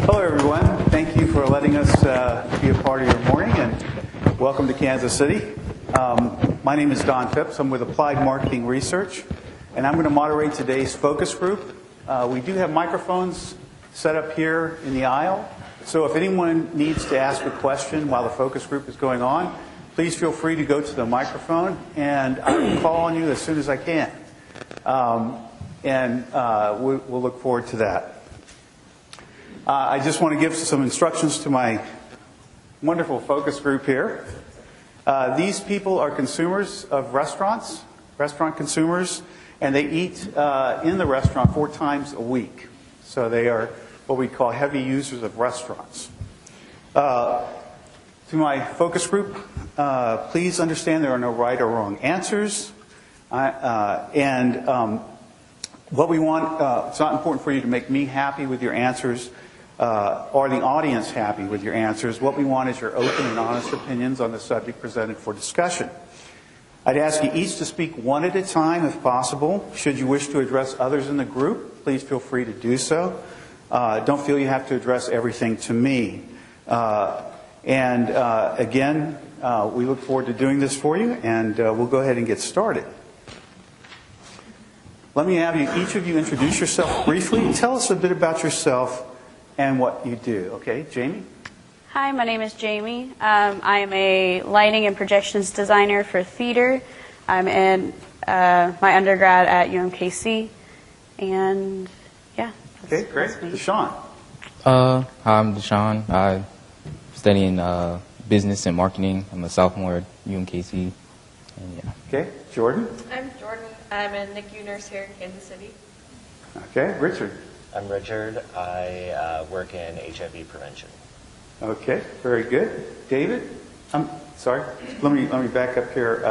Hello, everyone. Thank you for letting us be a part of your morning, and welcome to Kansas City. My name is Don Phipps. I'm with Applied Marketing Research, and I'm going to moderate today's focus group. We do have microphones set up here in the aisle, so if anyone needs to ask a question while the focus group is going on, please feel free to go to the microphone, and I will call on you as soon as I can. We'll look forward to that. I just want to give some instructions to my wonderful focus group here. These people are consumers of restaurants, restaurant consumers, and they eat in the restaurant 4 times a week. So they are what we call heavy users of restaurants. To my focus group, please understand there are no right or wrong answers. What we want, it's not important for you to make me happy with your answers or the audience happy with your answers. What we want is your open and honest opinions on the subject presented for discussion. I'd ask you each to speak one at a time if possible. Should you wish to address others in the group, please feel free to do so. Don't feel you have to address everything to me. Again, we look forward to doing this for you, and we'll go ahead and get started. Let me have each of you introduce yourself briefly. Tell us a bit about yourself and what you do. Okay, Jamie? Hi, my name is Jamie. I am a lighting and projections designer for theater. I'm in my undergrad at UMKC. And, yeah. Okay, great. Deshaun? Hi, I'm Deshaun. I'm studying business and marketing. I'm a sophomore at UMKC. And, yeah. Okay, Jordan? I'm Jordan. I'm a NICU nurse here in Kansas City. Okay, Richard? I'm Richard. I work in HIV prevention. Okay, very good. David? I'm sorry. Let me back up here.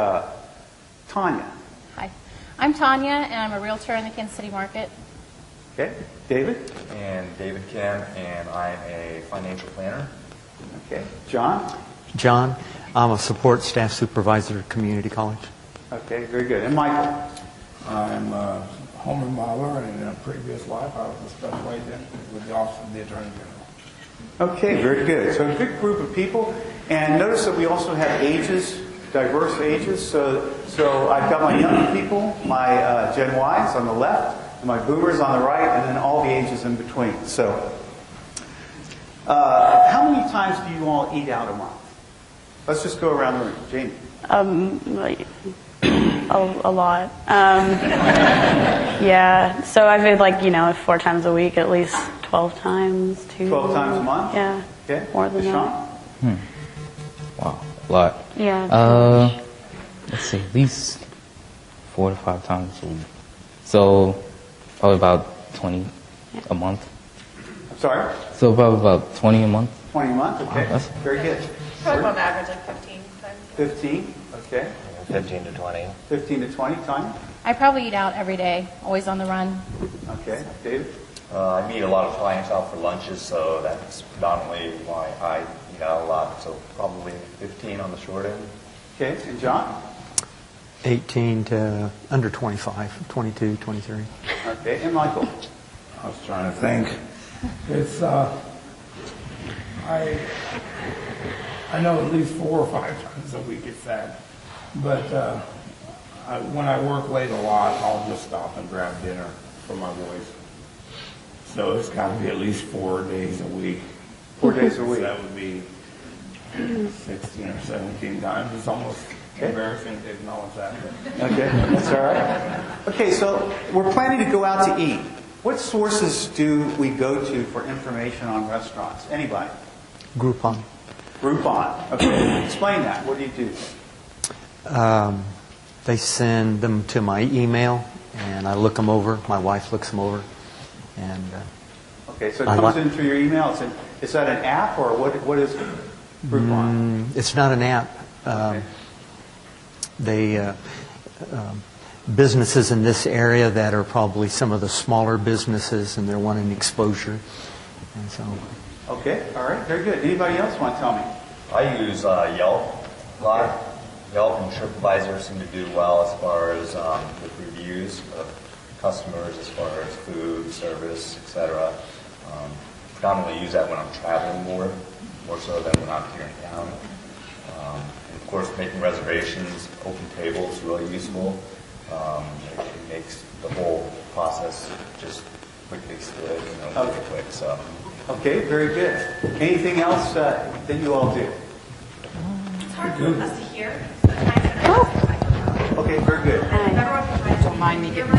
Tanya? Hi. I'm Tanya, and I'm a realtor in the Kansas City market. Okay. David? And David Kim, and I'm a financial planner. Okay. John? John, I'm a support staff supervisor at Community College. Okay, very good. And Michael? I'm a home remodeler, and in a previous life I was a special agent with the Office of the Attorney General. Okay, very good. So a good group of people. And notice that we also have ages, diverse ages. So I've got my young people, my Gen Ys on the left, and my boomers on the right, and then all the ages in between. So how many times do you all eat out a month? Let's just go around the room. Jamie? A lot. Yeah. So I've been 4 times a week, at least 12 times. 12 times a month? Yeah. Okay. More than that. Wow, a lot. Yeah. Let's see, at least 4 to 5 times a week. So probably about 20 a month. I'm sorry? So probably about 20 a month. 20 a month? Okay. That's very good. Probably on average like 15 times. 15? Okay. 15 to 20. 15 to 20 times? I probably eat out every day, always on the run. Okay. David? I meet a lot of clients out for lunches, so that's predominantly why I eat out a lot. So probably 15 on the short end. Okay. And John? 18 to under 25, 22, 23. Okay. And Michael? I was trying to think. It's I know at least 4 or 5 times a week it's that. But when I work late a lot, I'll just stop and grab dinner for my boys. So it's got to be at least 4 days a week. 4 days a week. So that would be 16 or 17 times. It's almost embarrassing to acknowledge that. Okay, that's all right. Okay, so we're planning to go out to eat. What sources do we go to for information on restaurants? Anybody? Groupon. Groupon. Okay, explain that. What do you do? They send them to my email, and I look them over. My wife looks them over. And okay, so it comes in through your email. Is that an app, or what is Groupon? It's not an app. Okay. Businesses in this area that are probably some of the smaller businesses, and they're wanting exposure. And so. Okay, all right, very good. Anybody else want to tell me? I use Yelp a lot. Yelp and TripAdvisor seem to do well as far as with reviews of customers as far as food, service, etc. predominantly use that when I'm traveling more so than when I'm here in town. And of course, making reservations, open tables, really useful. It makes the whole process just quickly slid, really quick. So. Okay, very good. Anything else that you all do? It's hard for us to hear. Okay, very good. Don't mind me getting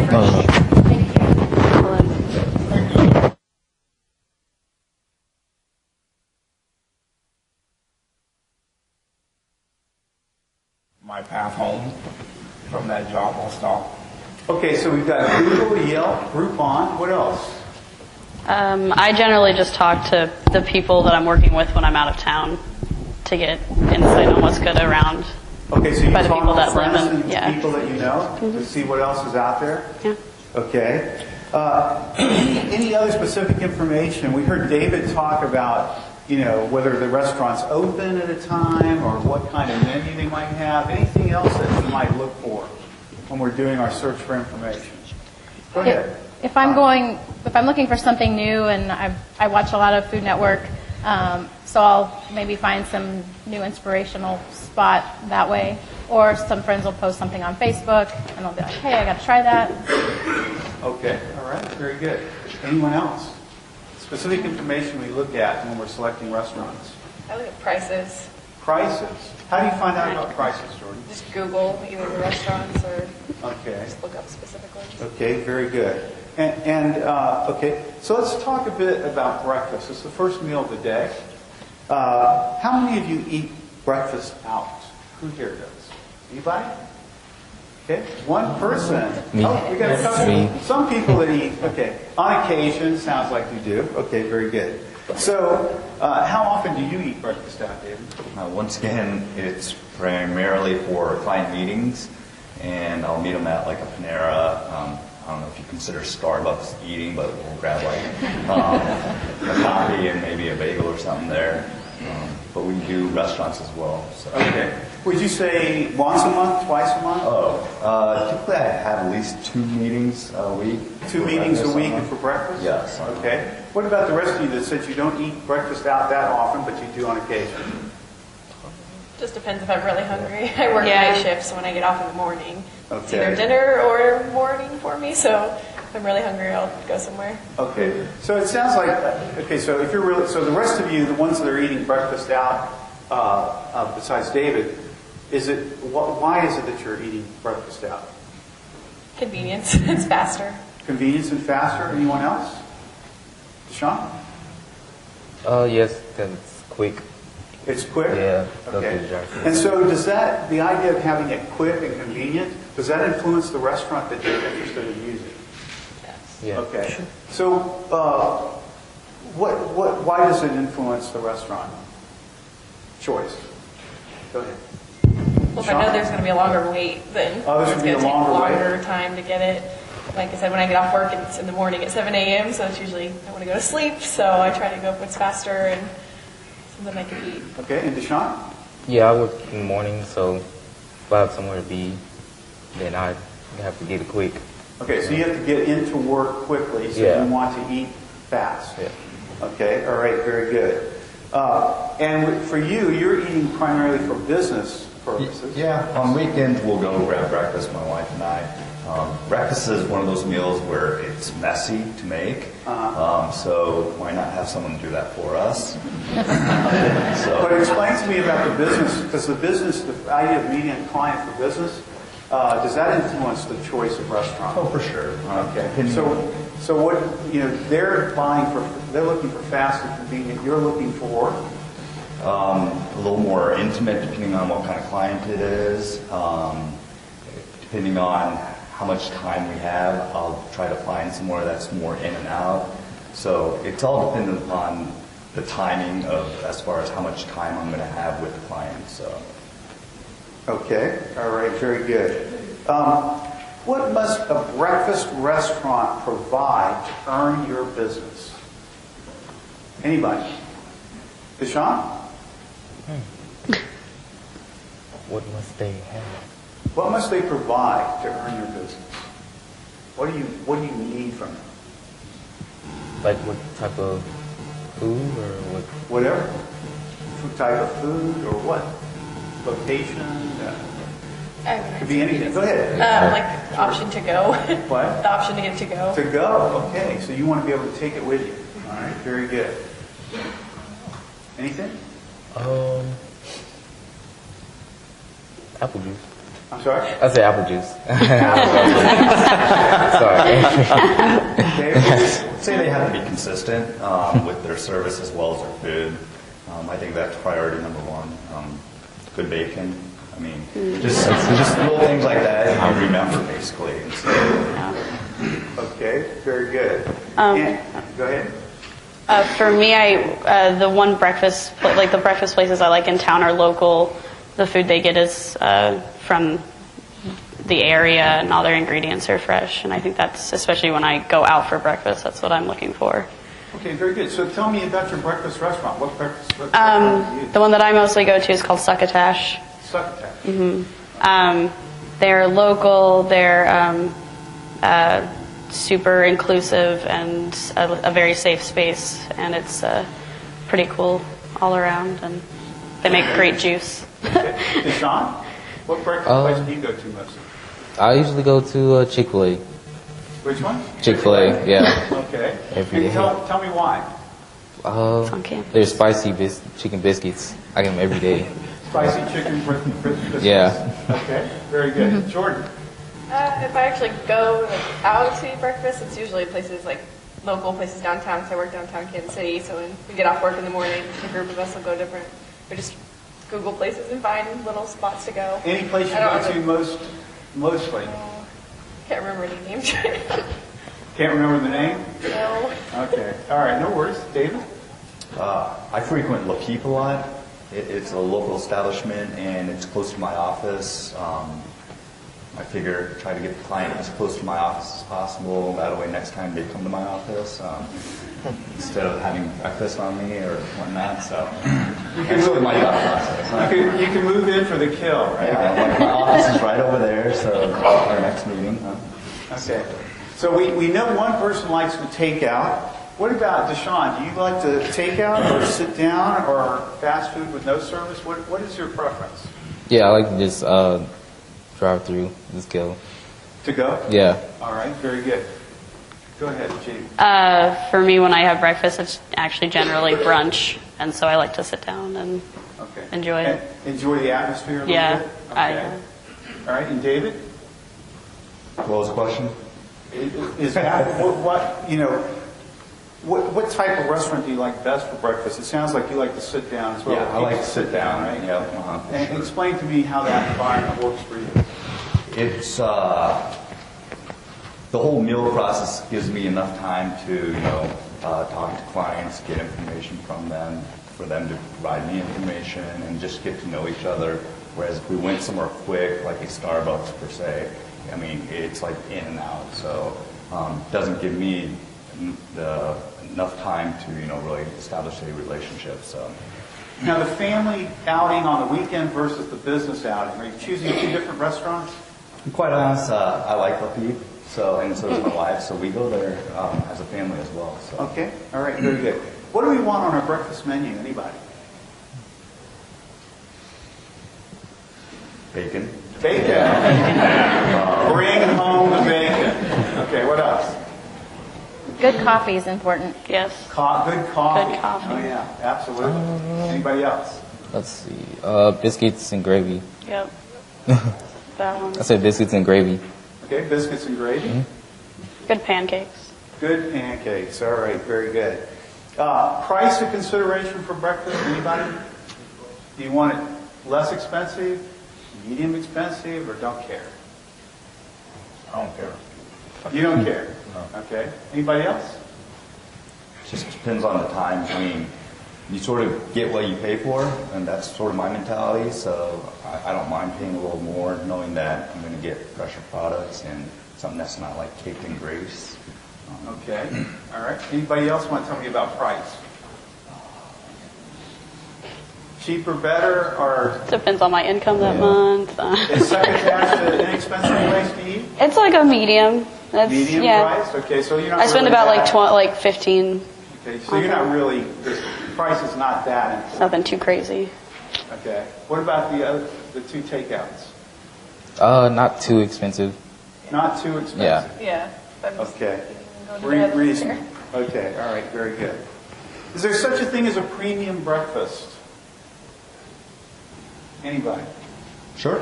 My path home from that job, I'll stop. Okay, so we've got Google, Yelp, Groupon. What else? I generally just talk to the people that I'm working with when I'm out of town to get insight on what's good around. Okay, so you by the talk people to that live friends in, and yeah. people that you know to see what else is out there? Yeah. Okay. Any other specific information? We heard David talk about, whether the restaurant's open at a time or what kind of menu they might have. Anything else that we might look for when we're doing our search for information? Go ahead. If I'm looking for something new, and I watch a lot of Food Network, so I'll maybe find some new inspirational spot that way. Or some friends will post something on Facebook, and I'll be like, hey, I got to try that. Okay, all right, very good. Anyone else? Specific information we look at when we're selecting restaurants. I look at prices. Prices. How do you find out about prices, Jordan? Just Google either the restaurants or Okay. just look up specific ones. Okay, very good. Okay, so let's talk a bit about breakfast. It's the first meal of the day. How many of you eat breakfast out? Who here does? Anybody? Okay, one person. Me. Oh, we got a couple. Me. Some people that eat. Okay, on occasion. Sounds like you do. Okay, very good. So, how often do you eat breakfast out, David? Once again, it's primarily for client meetings, and I'll meet them at like a Panera. I don't know if you consider Starbucks eating, but we'll grab like a coffee and maybe a bagel or something there. But we do restaurants as well. So. Okay. Would you say once a month, twice a month? Typically I have at least 2 meetings a week. 2 meetings a week for breakfast? Yes. Okay. What about the rest of you that said you don't eat breakfast out that often, but you do on occasion? Just depends if I'm really hungry. I work Yeah. night shifts, so when I get off in the morning, it's Okay. either dinner or morning for me. So if I'm really hungry, I'll go somewhere. Okay. So it sounds like, so if you're really, so the rest of you, the ones that are eating breakfast out, besides David, why is it that you're eating breakfast out? Convenience. It's faster. Convenience and faster? Anyone else? Sean? Yes, because it's quick. It's quick? Yeah. Okay. Okay. And so the idea of having it quick and convenient, does that influence the restaurant that you're interested in using? Yes. Yeah. Okay. So, why does it influence the restaurant choice? Go ahead. Well, if I know there's going to be a longer wait, then Oh, there's it's gonna going be to a take longer longer time to get it. Like I said, when I get off work, it's in the morning at 7 a.m., so it's usually I want to go to sleep, so I try to go up what's faster and something I can eat. Okay, and Deshaun? Yeah, I work in the morning, so if I have somewhere to be, then I have to get it quick. Okay, so you have to get into work quickly, so Yeah. you want to eat fast. Yeah. Okay, all right, very good. And for you, you're eating primarily for business purposes. Yeah, on weekends we'll go grab breakfast, my wife and I. Breakfast is one of those meals where it's messy to make, so why not have someone do that for us? But explain to me about the business, because the idea of meeting a client for business, does that influence the choice of restaurant? Oh, for sure. Okay. So what, they're looking for fast and convenient. You're looking for? A little more intimate, depending on what kind of client it is. Depending on how much time we have, I'll try to find somewhere that's more in and out. So it's all dependent upon the timing of, as far as how much time I'm going to have with the client. So. Okay. All right. Very good. What must a breakfast restaurant provide to earn your business? Anybody? Deshaun? What must they have? What must they provide to earn your business? What do you need from them? Like what type of food or what? Whatever. Food type of food or what? Location? Could be anything. Go ahead. Like the option to go. What? The option to get to go. To go. Okay. So you want to be able to take it with you. All right. Very good. Anything? Apple juice. I'm sorry? I say apple juice. Sorry. Okay. Say they have to be consistent with their service as well as their food. I think that's priority number one. Good bacon. I mean, just little things like that you remember basically. And so, Okay. Very good. And, go ahead. For me, the one breakfast, like the breakfast places I like in town are local. The food they get is from the area, and all their ingredients are fresh. And I think that's, especially when I go out for breakfast, that's what I'm looking for. Okay. Very good. So tell me about your breakfast restaurant. What breakfast restaurant do you use? The one that I mostly go to is called Succotash. Succotash. They're local. They're super inclusive and a very safe space, and it's pretty cool all around. And they make great juice. Okay. Deshaun, what breakfast place do you go to most? I usually go to Chick-fil-A. Which one? Chick-fil-A, yeah. Okay. Every And day. tell me why. on campus. There's spicy chicken biscuits. I get them every day. Spicy chicken biscuits. Yeah. Okay. Very good. Jordan. If I actually go out to eat breakfast, it's usually places like local places downtown, because I work downtown Kansas City. So when we get off work in the morning, a group of us will go different. We just Google places and find little spots to go. Any place you I go don't to mostly? Can't remember any names. Can't remember the name? No. Okay. All right. No worries. David? I frequent La Peep a lot. It's a local establishment and it's close to my office. I figure try to get the client as close to my office as possible. That way next time they come to my office, instead of having breakfast on me or whatnot. So that's really my thought process. You can move in for the kill, right? Yeah, my office is right over there, so our next meeting. Okay. So we know one person likes to take out. What about Deshaun? Do you like to take out or sit down or fast food with no service? What is your preference? Yeah, I like to just drive through, just go. To go? Yeah. All right. Very good. Go ahead, Jean. For me, when I have breakfast, it's actually generally brunch, and so I like to sit down and Okay. enjoy it. And enjoy the atmosphere a little Yeah. bit? Okay. All right. And David? What was the question? Is what type of restaurant do you like best for breakfast? It sounds like you like to sit down as well. Yeah, I like to sit down. right? Yeah. And explain to me how that environment works for you. It's the whole meal process gives me enough time to talk to clients, get information from them, for them to provide me information, and just get to know each other. Whereas if we went somewhere quick, like a Starbucks per se, I mean it's like in and out, so it doesn't give me enough time to really establish a relationship. So. Now, the family outing on the weekend versus the business outing, are you choosing two different restaurants? To be quite honest, I like La Peep, and so does my wife, so we go there as a family as well. So. Okay, all right, very good. What do we want on our breakfast menu? Anybody? Bacon. Bacon. Bring home the bacon. Okay, what else? Good coffee is important. Yes. Good coffee. Good coffee. Oh yeah, absolutely. Anybody else? Let's see. Biscuits and gravy. Yep. That one. I said biscuits and gravy. Okay, biscuits and gravy. Good pancakes. Good pancakes. All right, very good. Price of consideration for breakfast? Anybody? Do you want it less expensive, medium expensive, or don't care? I don't care. You don't care. Okay. Anybody else? It just depends on the time. I mean, you sort of get what you pay for, and that's sort of my mentality. So I don't mind paying a little more, knowing that I'm going to get fresher products and something that's not like caked in grease. Okay. All right. Anybody else want to tell me about price? Cheaper, better, or Depends on my income that month. is Succotash an inexpensive place to eat? It's like a medium. That's, Medium yeah. price? Okay, so you're not I spend really about that- like 15 Okay, so you're not really, the price is not that It's important. nothing too crazy. Okay. What about the two takeouts? Not too expensive. Not too expensive? Yeah. Yeah. I'm just Okay. going to bed Reasonable. Okay, all right, very good. Is there such a thing as a premium breakfast? Anybody? Sure.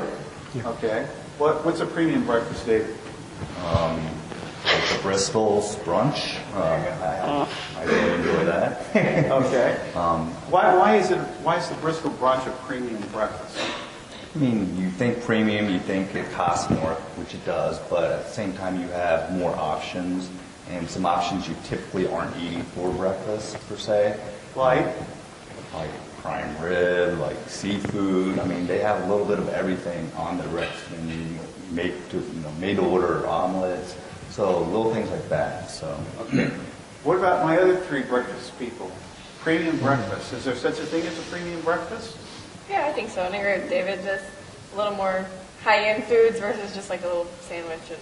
Okay. What's a premium breakfast, David? Like the Bristol's brunch. I really enjoy that. Okay. Why is the Bristol brunch a premium breakfast? I mean, you think premium, you think it costs more, which it does, but at the same time you have more options and some options you typically aren't eating for breakfast per se. Like? Like prime rib, like seafood. I mean, they have a little bit of everything on the breakfast menu. Made to order omelets, so little things like that. So. Okay. What about my other three breakfast people? Premium breakfast. Is there such a thing as a premium breakfast? Yeah, I think so. And I agree with David. Just a little more high-end foods versus just like a little sandwich. And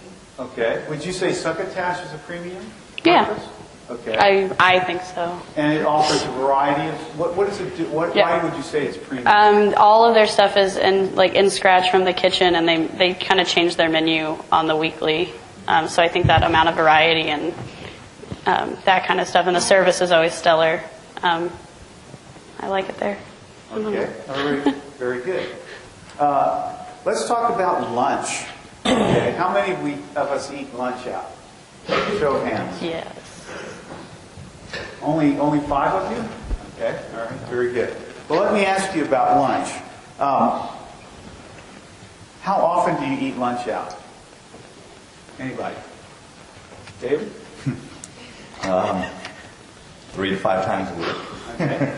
Okay. Would you say succotash is a premium Yeah. breakfast? Okay. I think so. And it offers a variety of, what does it do? Yeah. Why would you say it's premium? All of their stuff is in scratch from the kitchen, and they kind of change their menu on the weekly. So I think that amount of variety and that kind of stuff, and the service is always stellar. I like it there. Okay. All right. Very good. Let's talk about lunch. Okay. How many of us eat lunch out? Show of hands. Yes. Only 5 of you? Okay, all right, very good. Well, let me ask you about lunch. How often do you eat lunch out? Anybody? David? 3 to 5 times a week. Okay.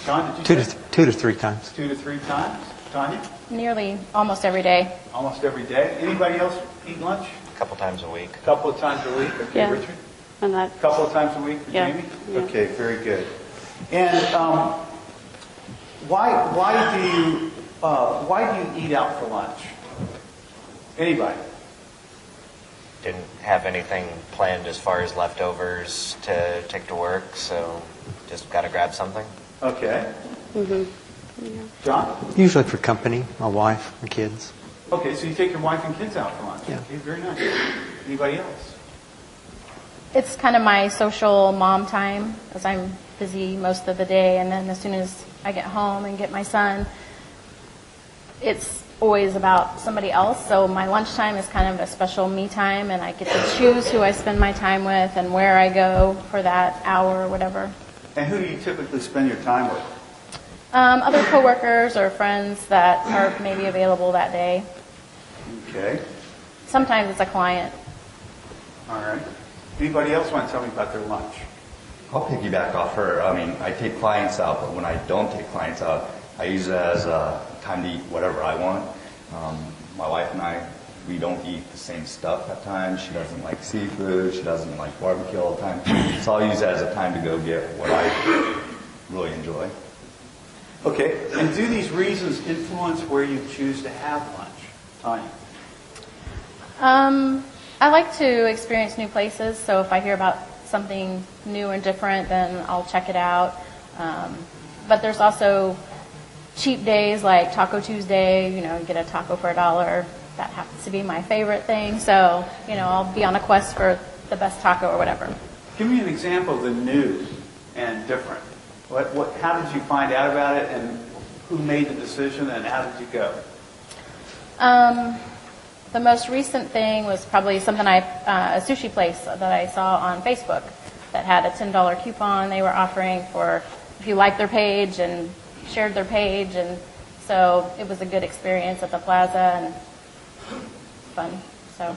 John, did you say? 2 to 3 times. 2 to 3 times. Tanya? Nearly almost every day. Almost every day. Anybody else eat lunch? A couple times a week. A couple of times a week. Okay, Yeah. Richard? And that. A couple of times a week for Yeah. Jamie? Yeah. Okay, very good. And why do you eat out for lunch? Anybody? Didn't have anything planned as far as leftovers to take to work, so just got to grab something. Okay. John? Usually for company, my wife, my kids. Okay, so you take your wife and kids out for lunch. Yeah. Okay, very nice. Anybody else? It's kind of my social mom time, because I'm busy most of the day, and then as soon as I get home and get my son, it's always about somebody else. So my lunchtime is kind of a special me time, and I get to choose who I spend my time with and where I go for that hour or whatever. And who do you typically spend your time with? Other coworkers or friends that are maybe available that day. Okay. Sometimes it's a client. All right. Anybody else want to tell me about their lunch? I'll piggyback off her. I mean, I take clients out, but when I don't take clients out, I use it as time to eat whatever I want. My wife and I, we don't eat the same stuff at times. She doesn't like seafood. She doesn't like barbecue all the time. So I'll use it as a time to go get what I really enjoy. Okay. And do these reasons influence where you choose to have lunch? Tanya? I like to experience new places, so if I hear about something new and different, then I'll check it out. But there's also cheap days like Taco Tuesday, you get a taco for $1. That happens to be my favorite thing, so, I'll be on a quest for the best taco or whatever. Give me an example of the new and different. How did you find out about it, and who made the decision, and how did you go? The most recent thing was probably something a sushi place that I saw on Facebook that had a $10 coupon they were offering for if you liked their page and shared their page, and so it was a good experience at the plaza and fun. So.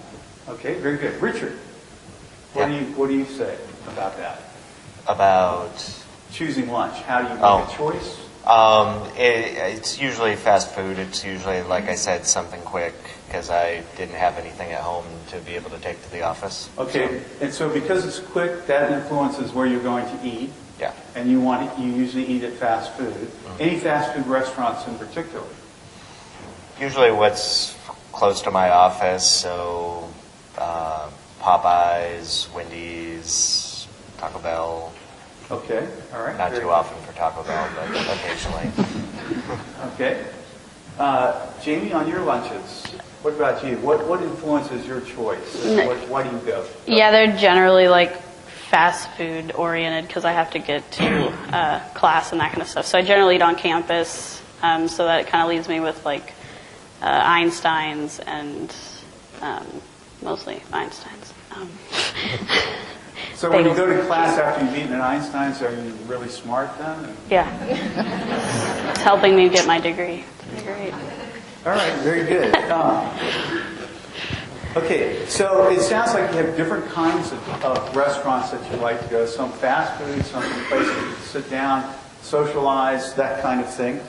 Okay, very good. Richard, what do you say about that? About Choosing lunch. How do you make a choice? it's usually fast food. It's usually, like I said, something quick because I didn't have anything at home to be able to take to the office. Okay, and so because it's quick, that influences where you're going to eat. Yeah. And you usually eat at fast food. Mm-hmm. Any fast food restaurants in particular? Usually what's close to my office, so Popeyes, Wendy's, Taco Bell. Okay, all right. Not very too often for Taco Bell, but occasionally. Okay. Jamie, on your lunches, what about you? What influences your choice? Why do you go? Yeah, they're generally like fast food oriented because I have to get to class and that kind of stuff. So I generally eat on campus, so that kind of leaves me with like Einstein's and mostly Einstein's. So when you go to class after you've eaten at Einstein's, are you really smart then? Yeah, it's helping me get my degree. Great. All right, very good. Okay, so it sounds like you have different kinds of restaurants that you like to go. Some fast food, some places you can sit down, socialize, that kind of thing.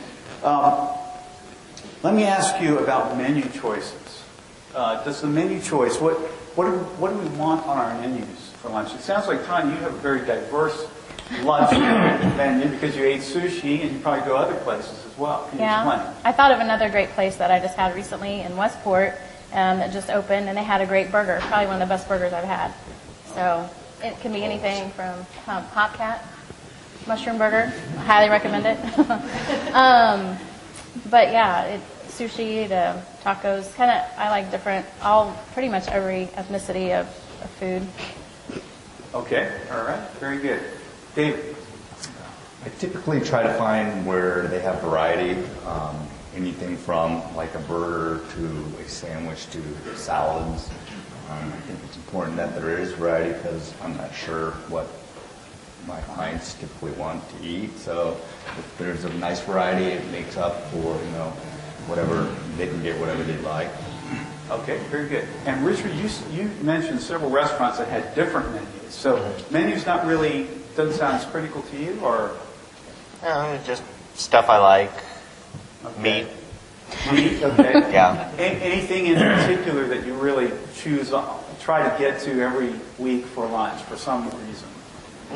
Let me ask you about menu choices. Does the menu choice, what do we want on our menus for lunch? It sounds like, Tanya, you have a very diverse lunch menu because you ate sushi and you probably go other places as well. Can you explain? I thought of another great place that I just had recently in Westport that just opened, and they had a great burger, probably one of the best burgers I've had. So it can be anything from Hot Cat mushroom burger. I highly recommend it. But yeah, sushi to tacos. I like pretty much every ethnicity of food. Okay, all right, very good. David? I typically try to find where they have variety, anything from like a burger to a sandwich to salads. I think it's important that there is variety because I'm not sure what my clients typically want to eat. So if there's a nice variety, it makes up for, whatever, they can get whatever they like. Okay, very good. And Richard, you mentioned several restaurants that had different menus. So menus doesn't sound as critical to you, or? No, just stuff I like. Okay. Meat. Meat, okay. Yeah. Anything in particular that you really try to get to every week for lunch for some reason?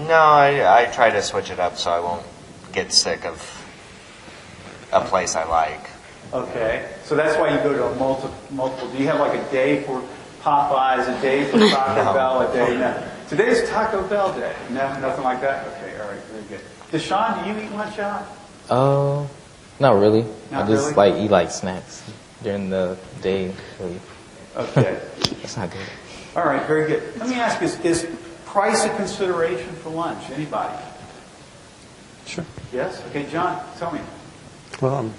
No, I try to switch it up so I won't get sick of a place I like. Okay, so that's why you go to multiple. Do you have like a day for Popeyes, a day for Taco Bell, a day? No. Today's Taco Bell day. No, nothing like that? Okay, all right, very good. Deshaun, do you eat lunch out? Not really. Not I just really? eat snacks during the day. Really. Okay. That's not good. All right, very good. Let me ask you, is price a consideration for lunch? Anybody? Sure. Yes? Okay, John, tell me. Well,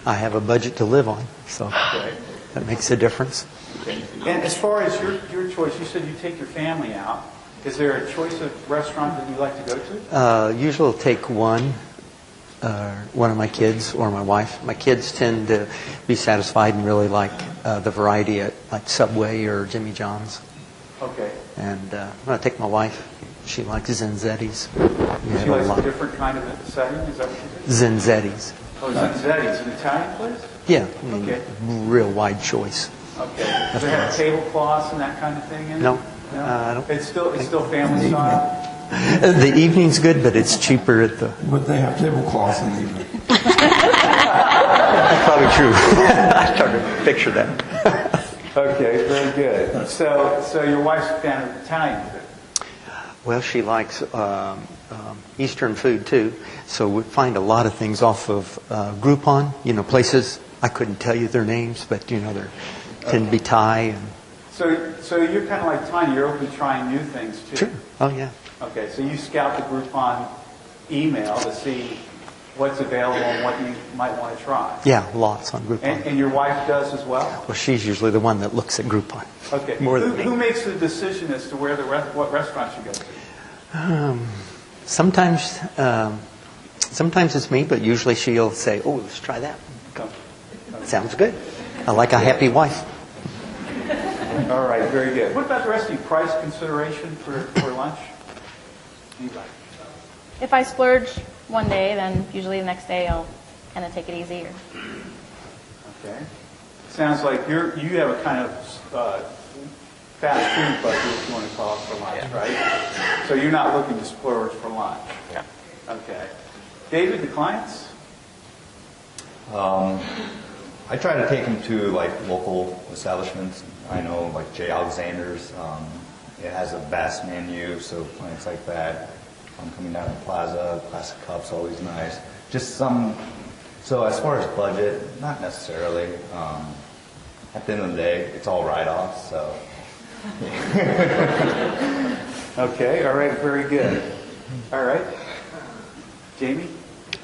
I have a budget to live on, so Okay. that makes a difference. Okay. And as far as your choice, you said you take your family out. Is there a choice of restaurant that you like to go to? Usually I'll take one of my kids or my wife. My kids tend to be satisfied and really like the variety at like Subway or Jimmy John's. Okay. And when I take my wife, she likes Zenzetti's. She likes a different kind of setting? Is that what you said? Zenzetti's. Oh, Zenzetti's, an Italian place? Yeah, Okay. real wide choice. Okay. Do they have tablecloths and that kind of thing in it? No. No? I don't It's still family style? The evening's good, but it's cheaper at the... But they have tablecloths in the evening. That's probably true. I started to picture that. Okay, very good. So your wife's a fan of Italian food? Well, she likes Eastern food too, so we find a lot of things off of Groupon. Places I couldn't tell you their names, but they tend to be Thai and. So you're kind of like Tanya. You're open to trying new things too. Sure. Oh yeah. Okay, so you scout the Groupon email to see what's available and what you might want to try. Yeah, lots on Groupon. And your wife does as well? Well, she's usually the one that looks at Groupon. Okay. More than me. Who makes the decision as to what restaurants you go to? Sometimes it's me, but usually she'll say, "Oh, let's try that. Sounds good. I like a happy wife." All right, very good. What about the rest of you? Price consideration for lunch? Anybody? If I splurge one day, then usually the next day I'll kind of take it easier. Okay. Sounds like you have a kind of fast food budget, if you want to call it, for lunch, right? So you're not looking to splurge for lunch. Yeah. Okay. David, the clients? I try to take them to like local establishments. I know like J. Alexander's. It has a vast menu, so clients like that. coming down to the plaza, plastic cups, always nice. Just some, so as far as budget, not necessarily. At the end of the day, it's all write-offs, so. Okay, all right, very good. All right. Jamie?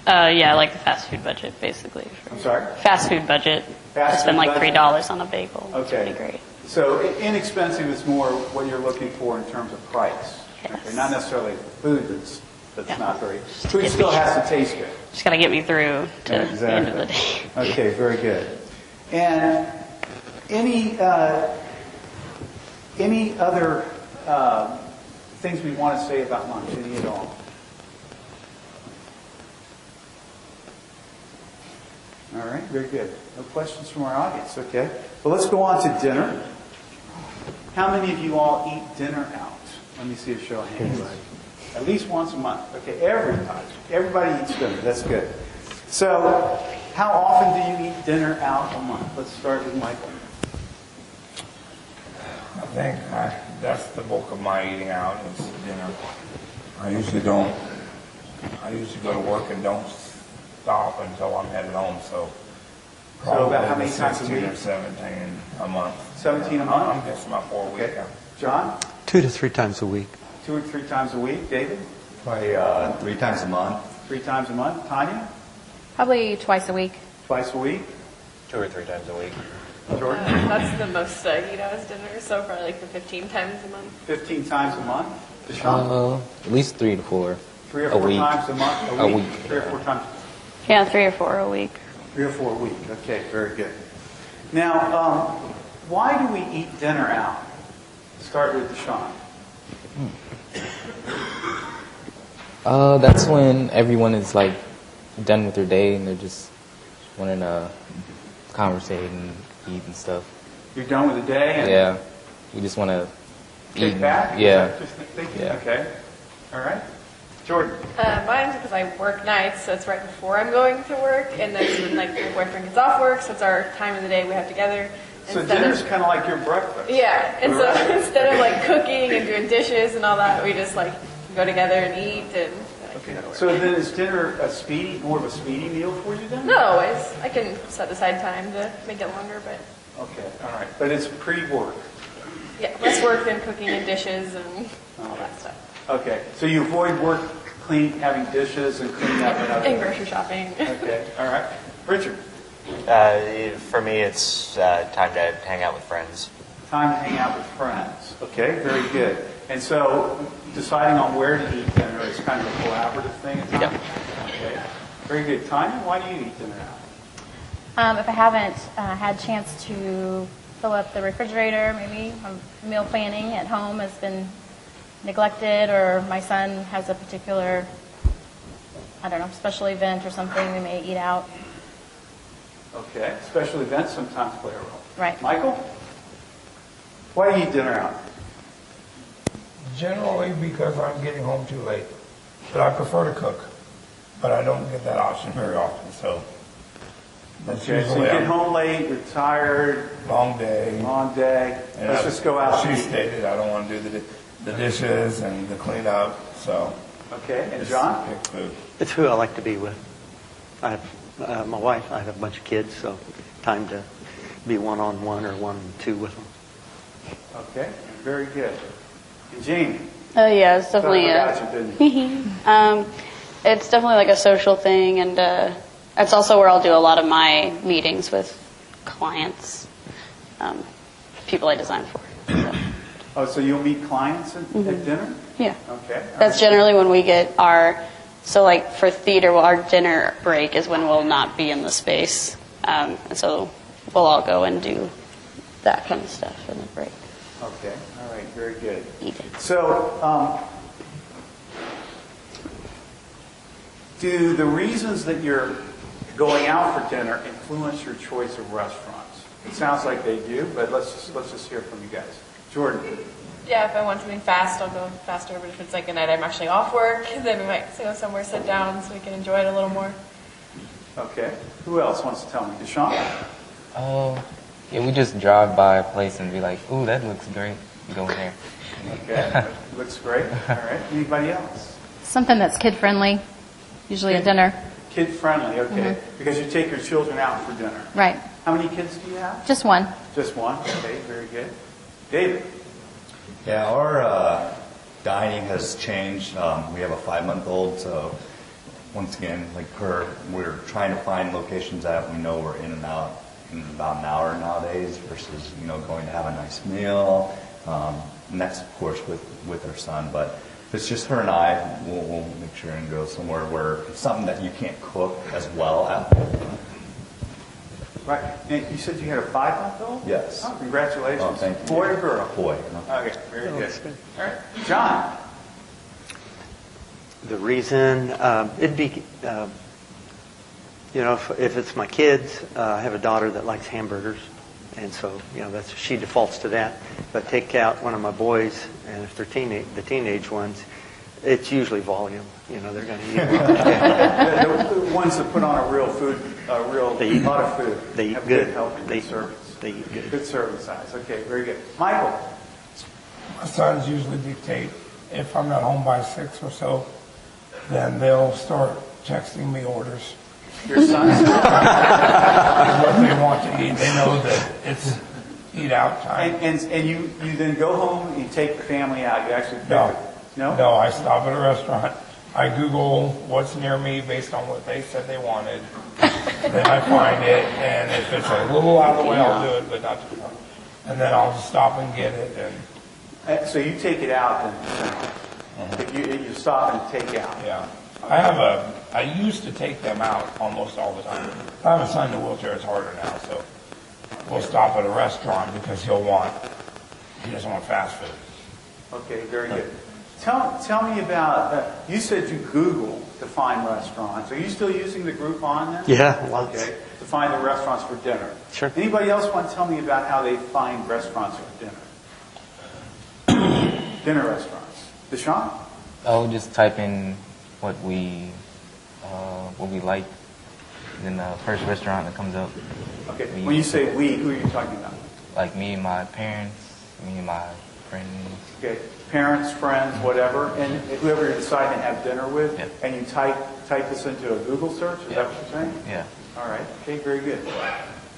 Yeah, I like the fast food budget, basically. I'm sorry? Fast food budget. Fast I spend food like budget. $3 on a bagel. It's Okay. pretty great. So inexpensive is more what you're looking for in terms of price. Yes. Okay, not necessarily food that's Yeah. not very, Just food get still me- has to taste good. Just got to get me through to the end of the day. Okay, very good. And any other things we want to say about lunch? Any at all? All right, very good. No questions from our audience. Okay. Well, let's go on to dinner. How many of you all eat dinner out? Let me see a show of hands. At least once a month. Okay, everybody eats dinner. That's good. So, how often do you eat dinner out a month? Let's start with Michael. I think that's the bulk of my eating out is dinner. I usually go to work and don't stop until I'm headed home, so about how many times a 16 week? or 17 a month. 17 a month? I'm guessing about 4 weeks. Okay. John? 2 to 3 times a week. 2 or 3 times a week. David? Probably 3 times a month. 3 times a month. Tanya? Probably twice a week. Twice a week. 2 or 3 times a week. Jordan? That's the most I eat out as dinner, so probably like the 15 times a month. 15 times a month. Deshaun? At least 3 to 4. 3 or a 4 week. times a month? A week. 3 or 4 times. Yeah, 3 or 4 a week. 3 or 4 a week. Okay, very good. Now, why do we eat dinner out? Start with Deshaun. That's when everyone is like done with their day and they're just wanting to conversate and eat and stuff. You're done with the day? And Yeah, we just want to kick eat. back? Yeah. Just thinking? Yeah. Okay. All right. Jordan? Mine's because I work nights, so it's right before I'm going to work, and that's when like my boyfriend gets off work, so it's our time of the day we have together. So Instead dinner's of- kind of like your breakfast. Yeah, and so Right. instead of like cooking and doing dishes and all that, we just like go together and eat and then I can go to work. So then is dinner more of a speedy meal for you then? Not always. I can set aside time to make it longer, but Okay, all right. But it's pre-work. yeah, less work than cooking and dishes and all that stuff. Okay, so you avoid work having dishes and cleaning up and And other grocery shopping. Okay, all right. Richard, For me, it's time to hang out with friends. time to hang out with friends. Okay, very good. And so deciding on where to eat dinner is kind of a collaborative thing at times? Yep. Okay, very good. Tanya, why do you eat dinner out? If I haven't had chance to fill up the refrigerator, maybe meal planning at home has been neglected, or my son has a particular, I don't know, special event or something, we may eat out. Okay, special events sometimes play a role. Right. Michael, why do you eat dinner out? Generally because I'm getting home too late. But I prefer to cook. But I don't get that option very often, so that's Okay, so you usually get a home late, you're tired, long day. long day. And Let's just go out. She and eat. stated I don't want to do the dishes and the cleanup, so Okay, and just John? pick food. It's who I like to be with. I have my wife, I have a bunch of kids, so time to be one-on-one or 1-2 with them. Okay, very good. And Jamie? Yeah, it's definitely Thought about you, didn't you? it's definitely like a social thing, and it's also where I'll do a lot of my meetings with clients, people I design for. So, Oh, so you'll meet clients at dinner? yeah. Okay. all That's right. generally when we get so like for theater, our dinner break is when we'll not be in the space. And so we'll all go and do that kind of stuff in the break. Okay, all right, very good. Eating. So, do the reasons that you're going out for dinner influence your choice of restaurants? It sounds like they do, but let's just hear from you guys. Jordan? Yeah, if I want something fast, I'll go faster. But if it's like a night I'm actually off work, then we might go somewhere, sit down, so we can enjoy it a little more. Okay. Who else wants to tell me? Deshaun? Yeah, we just drive by a place and be like, ooh, that looks great. Go in there. Okay. Looks great. All right. Anybody else? Something that's kid-friendly, usually a dinner. Kid-friendly, okay. Because you take your children out for dinner. Right. How many kids do you have? Just one. Just one? Okay, very good. David? Yeah, our dining has changed. We have a 5-month-old, so once again, like we're trying to find locations that we know we're in and out in about an hour nowadays versus, going to have a nice meal. And that's, of course, with our son. But if it's just her and I, we'll make sure and go somewhere where it's something that you can't cook as well at home. Right. And you said you had a 5-month-old? Yes. Oh, congratulations. Oh, thank you. Boy or girl? Boy. Okay, very good. All right. John? The reason, it'd be, if it's my kids, I have a daughter that likes hamburgers, and so, she defaults to that. But take out one of my boys, and if they're the teenage ones, it's usually volume. They're going to eat. The ones that put on a real lot of food. They eat have good. Helping, good service. They eat good. Good serving size. Okay, very good. Michael? My sons usually dictate. If I'm not home by 6 or so, then they'll start texting me orders. Your sons? What they want to eat. They know that it's eat out time. And you then go home and you take the family out. You actually pick it. No? No, I stop at a restaurant. I Google what's near me based on what they said they wanted. Then I find it, and if it's a little out of the way, I'll do it, but not too far. And then I'll just stop and get it. And So you take it out then? If you stop and take out? yeah, I used to take them out almost all the time. I have a son in a wheelchair. It's harder now, so we'll stop at a restaurant because he doesn't want fast food. Okay, very good. Tell me about, you said you Google to find restaurants. Are you still using the Groupon then? Yeah, lots. Okay, to find the restaurants for dinner. Sure. Anybody else want to tell me about how they find restaurants for dinner? Dinner restaurants. Deshaun? Oh, just type in what we like, and then the first restaurant that comes up. Okay, when you say we, who are you talking about? Like me and my parents, me and my friends. Okay, parents, friends, whatever, and whoever you decide to have dinner with, Yep. and you type this into a Google search, is that what you're saying? Yeah. All right, okay, very good.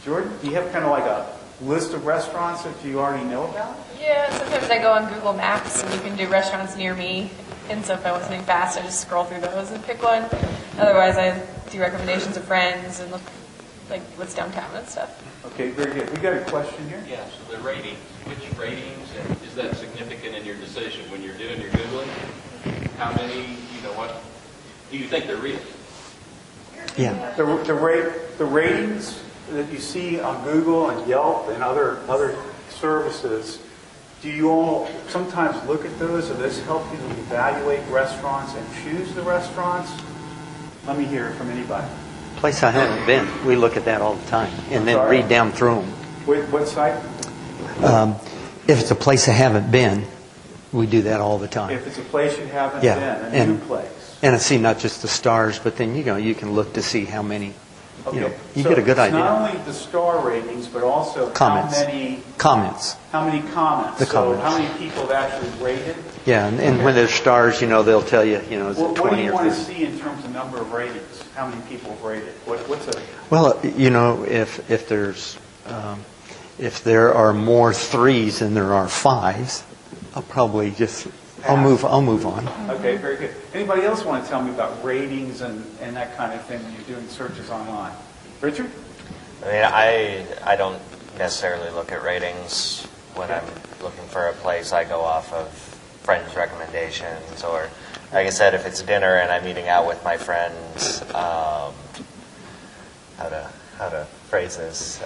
Jordan, do you have kind of like a list of restaurants that you already know about? Yeah, sometimes I go on Google Maps and you can do restaurants near me. And so if I want something fast, I just scroll through those and pick one. Otherwise, I do recommendations of friends and look like what's downtown and stuff. Okay, very good. We got a question here? Yeah, so the ratings, which ratings, and is that significant in your decision when you're doing your Googling? How many, what do you think they're real? Yeah. The ratings that you see on Google and Yelp and other services, do you all sometimes look at those? Does this help you to evaluate restaurants and choose the restaurants? Let me hear it from anybody. Place I haven't been, we look at that all the time, and then Sorry? read down through them. What site? If it's a place I haven't been, we do that all the time. If it's a place you haven't Yeah, been, a new place. And I see not just the stars, but then you can look to see how many. Okay. You So get a good it's idea. not only the star ratings, but also Comments. how many Comments. comments. The So comments. how many people have actually rated? Yeah, and when there's stars, they'll tell you, is it What do 20 you or want to 30? see in terms of number of ratings? How many people have rated? What's a Well, if there are more 3s than there are 5s, I'll move on. okay? Very good. Anybody else want to tell me about ratings and that kind of thing when you're doing searches online? Richard? I mean, I don't necessarily look at ratings when I'm looking for a place. I go off of friends' recommendations, or like I said, if it's dinner and I'm eating out with my friends, how to phrase this?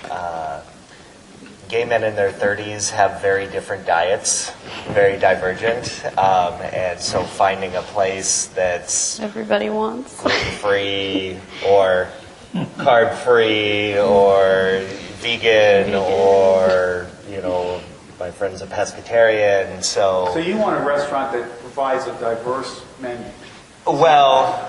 Gay men in their 30s have very different diets, very divergent, and so finding a place that's Everybody wants. gluten-free or carb-free or vegan or, my friend's a pescatarian, So you want a restaurant that provides a diverse menu? Well,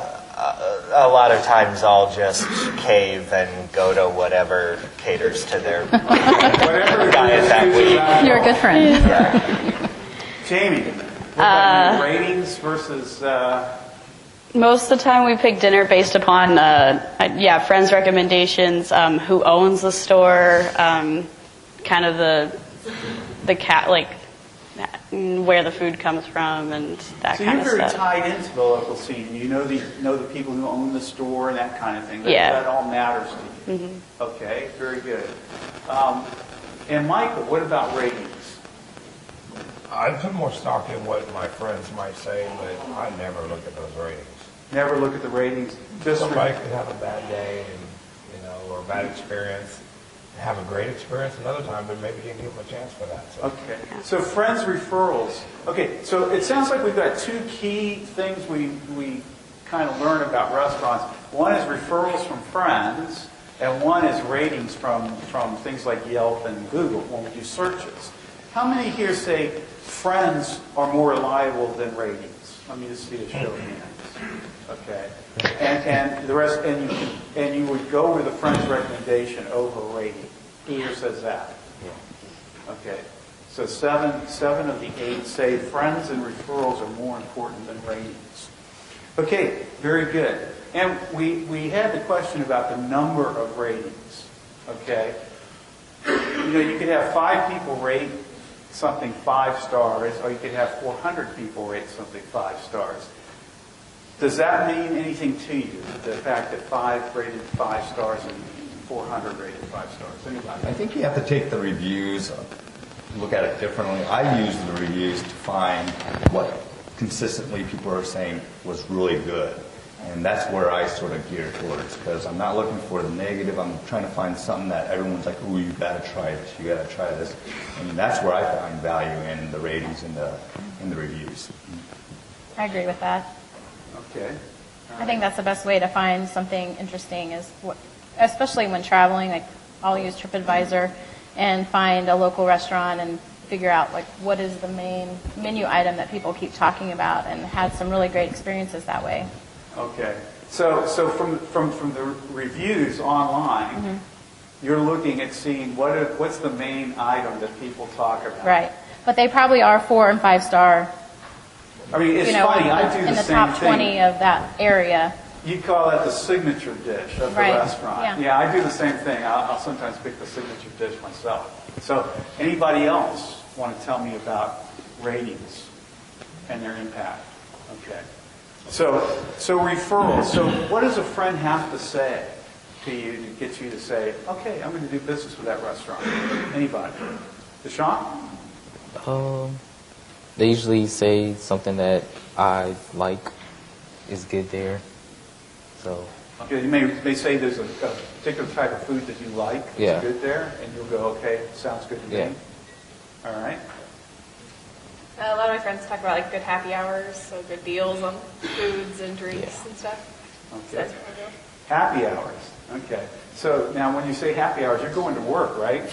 a lot of times I'll just cave and go to whatever caters to their Whatever diet that week. You're a good friend. Yeah. Jamie, what about your ratings versus Most of the time we pick dinner based upon, friends' recommendations, who owns the store, kind of the cat, like where the food comes from and that So kind you're of very stuff. tied into the local scene. You know the people who own the store and that kind of thing. That all matters to you. Mm-hmm. Okay, very good. And Michael, what about ratings? I put more stock in what my friends might say, but I never look at those ratings. Never look at the ratings. Just Somebody could have a bad day, or a bad experience, have a great experience another time, but maybe you didn't give them a chance for that. So. Okay. So friends referrals. Okay. So it sounds like we've got two key things we kind of learn about restaurants. One is referrals from friends, and one is ratings from things like Yelp and Google when we do searches. How many here say friends are more reliable than ratings? Let me just see a show of hands. Okay. And the rest, and you would go with a friend's recommendation over a rating. Who here says that? Okay. So seven of the 8 say friends and referrals are more important than ratings. Okay, very good. And we had the question about the number of ratings. Okay. You could have 5 people rate something 5 stars, or you could have 400 people rate something 5 stars. Does that mean anything to you, the fact that 5 rated 5 stars and 400 rated 5 stars? Anybody? I think you have to take the reviews, look at it differently. I use the reviews to find what consistently people are saying was really good. And that's where I sort of gear towards, because I'm not looking for the negative. I'm trying to find something that everyone's like, ooh, you got to try this, you got to try this. And that's where I find value in the ratings and the reviews. I agree with that. Okay. I think that's the best way to find something interesting is, especially when traveling, like I'll use TripAdvisor and find a local restaurant and figure out like what is the main menu item that people keep talking about, and had some really great experiences that way. Okay. So from the reviews online, you're looking at seeing what's the main item that people talk about. Right. But they probably are 4 and 5 star. I mean, it's funny. I do in the the same top thing. 20 of that area. You call that the signature dish of the Right. restaurant. Yeah. I do the same thing. I'll sometimes pick the signature dish myself. So anybody else want to tell me about ratings and their impact? Okay. So referrals. So what does a friend have to say to you to get you to say, okay, I'm going to do business with that restaurant? Anybody? Deshaun? They usually say something that I like is good there. So. Okay, you may say there's a particular type of food that you like that's good there, and you'll go, okay, sounds good to me. All right. A lot of my friends talk about like good happy hours, so good deals on foods and drinks and stuff. Okay. So that's what I do. Happy hours. Okay. So now when you say happy hours, you're going to work, right? They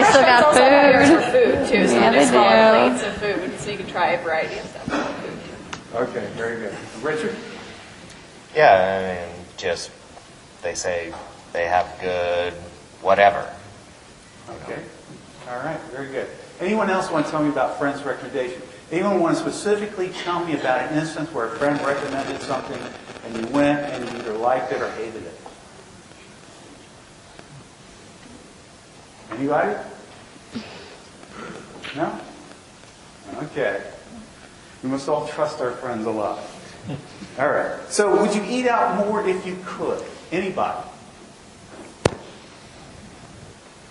still got Also happy hours for food. food too, so Yeah, there's they smaller do. plates of food, so you can try a variety of stuff. Okay, very good. Richard? Yeah, I mean, just they say they have good whatever. Okay. All right, very good. Anyone else want to tell me about friends' recommendation? Anyone want to specifically tell me about an instance where a friend recommended something and you went and you either liked it or hated it? Anybody? No? Okay. We must all trust our friends a lot. All right. So would you eat out more if you could? Anybody?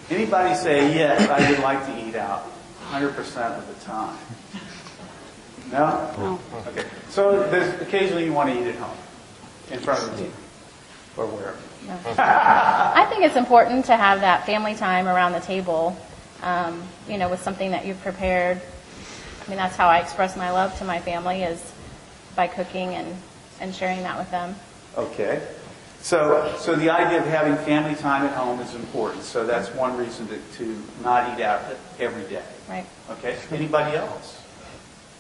Anybody say, yes, I would like to eat out 100% of the time? No? No. Okay. So there's occasionally you want to eat at home, in front of the TV, or wherever. I think it's important to have that family time around the table, with something that you've prepared. I mean, that's how I express my love to my family, is by cooking and sharing that with them. Okay. So the idea of having family time at home is important. So that's one reason to not eat out every day. Right. Okay. Anybody else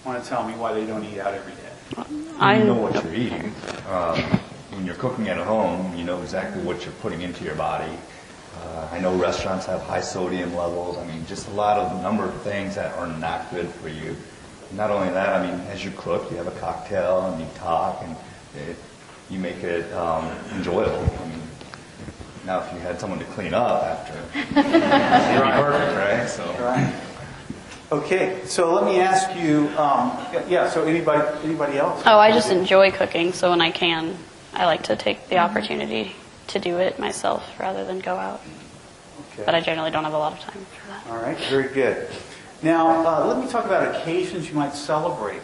want to tell me why they don't eat out every day? You know what you're eating. When you're cooking at home, you know exactly what you're putting into your body. I know restaurants have high sodium levels. I mean, just a lot of number of things that are not good for you. Not only that, I mean, as you cook, you have a cocktail and you talk and you make it enjoyable. I mean, now if you had someone to clean up after, it'd be perfect, right? So. Right. Okay, so let me ask you, so anybody else? Oh, I just enjoy cooking, so when I can, I like to take the opportunity to do it myself rather than go out. Okay. But I generally don't have a lot of time for that. All right, very good. Now, let me talk about occasions you might celebrate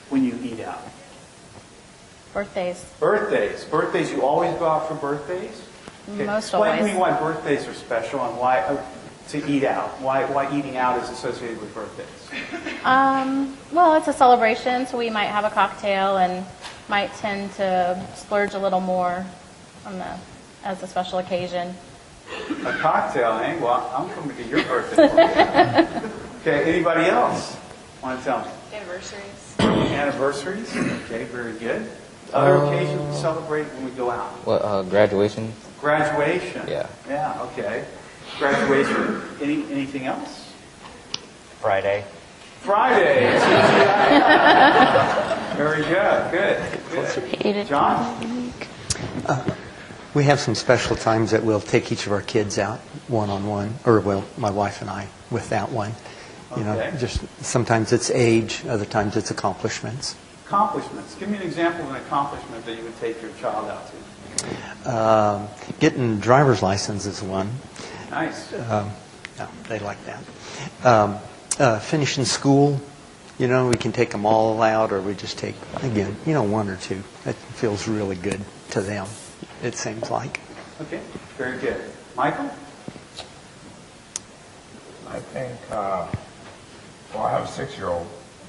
when you eat out. Birthdays. Birthdays, you always go out for birthdays? Okay. Most Explain to always. me why birthdays are special and why to eat out. Why eating out is associated with birthdays. Well, it's a celebration, so we might have a cocktail and might tend to splurge a little more as a special occasion. A cocktail, eh? Well, I'm coming to your birthday party. Okay, anybody else want to tell me? Anniversaries. Anniversaries? Okay, very good. Other occasions we celebrate when we go out? What, graduation? Graduation. Yeah. Yeah, okay. Graduation. Anything else? Friday. Friday. Very good. Good. John? We have some special times that we'll take each of our kids out one-on-one, or well, my wife and I with that one. You know, Okay. just sometimes it's age, other times it's accomplishments. Accomplishments. Give me an example of an accomplishment that you would take your child out to. Getting driver's license is one. Nice. No, they like that. Finishing school, you know, we can take them all out, or we just take, again, you know, one or two. It feels really good to them, it seems like. Okay, very good. Michael? I think, well, I have a 6-year-old,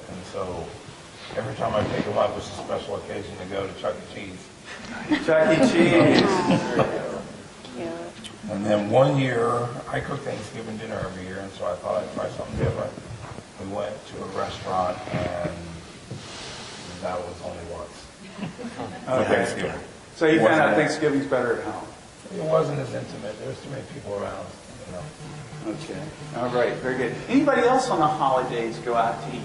and so every time I take him out, it's a special occasion to go to Chuck E. Cheese. Chuck E. Cheese. And then one year, I cook Thanksgiving dinner every year, and so I thought I'd try something different. We went to a restaurant, and that was only once. Okay. Thanksgiving. So you found out Wasn't- Thanksgiving's better at home. It wasn't as intimate. There was too many people around, you know. Okay. All right. Very good. Anybody else on the holidays go out to eat?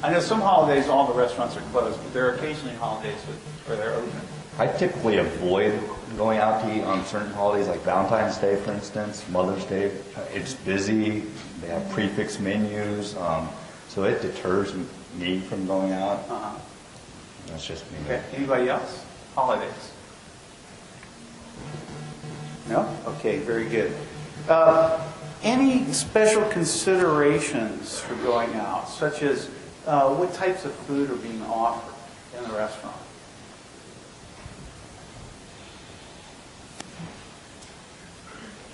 I know some holidays all the restaurants are closed, but there are occasionally holidays where they're open. I typically avoid going out to eat on certain holidays, like Valentine's Day, for instance, Mother's Day. It's busy. They have prefix menus, so it deters me from going out. Uh-huh. That's just me. Okay. Anybody else? Holidays? No? Okay. Very good. Any special considerations for going out, such as what types of food are being offered in the restaurant?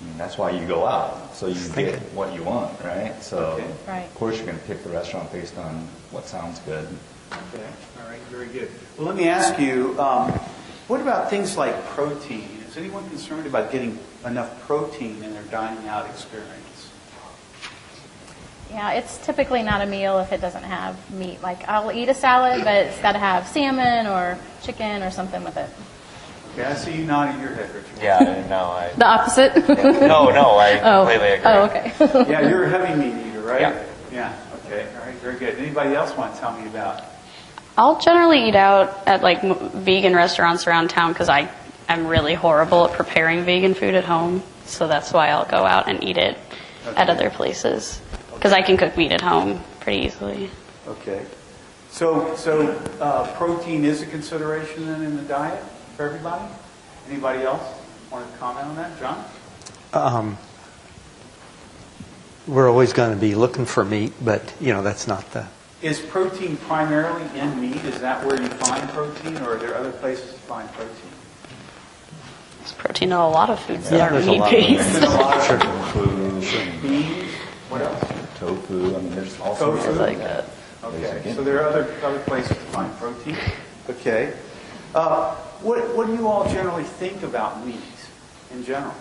And that's why you go out, so you get what you want, right? So, Okay. Right. of course, you're going to pick the restaurant based on what sounds good. Okay. All right. Very good. Well, let me ask you, what about things like protein? Is anyone concerned about getting enough protein in their dining out experience? Yeah, it's typically not a meal if it doesn't have meat. Like, I'll eat a salad, but it's got to have salmon or chicken or something with it. Okay. I see you nodding your head, Richard. Yeah, no, The opposite? no, I Oh. completely agree. Oh, okay. Yeah, you're a heavy meat eater, right? Yeah. Yeah. Okay. All right. Very good. Anybody else want to tell me about? I'll generally eat out at like vegan restaurants around town because I'm really horrible at preparing vegan food at home. So that's why I'll go out and eat it at other places because I can cook meat at home pretty easily. Okay. So protein is a consideration then in the diet for everybody? Anybody else want to comment on that? John? We're always going to be looking for meat, but, you know, that's not the... Is protein primarily in meat? Is that where you find protein, or are there other places to find protein? There's protein in a lot of foods that there's are a lot of meat-based. There's a lot of Chicken food, beans. What else? tofu, I mean, there's all sorts Tofu. of Like that. Okay. So there are other places to find protein. Okay. What do you all generally think about meat in general?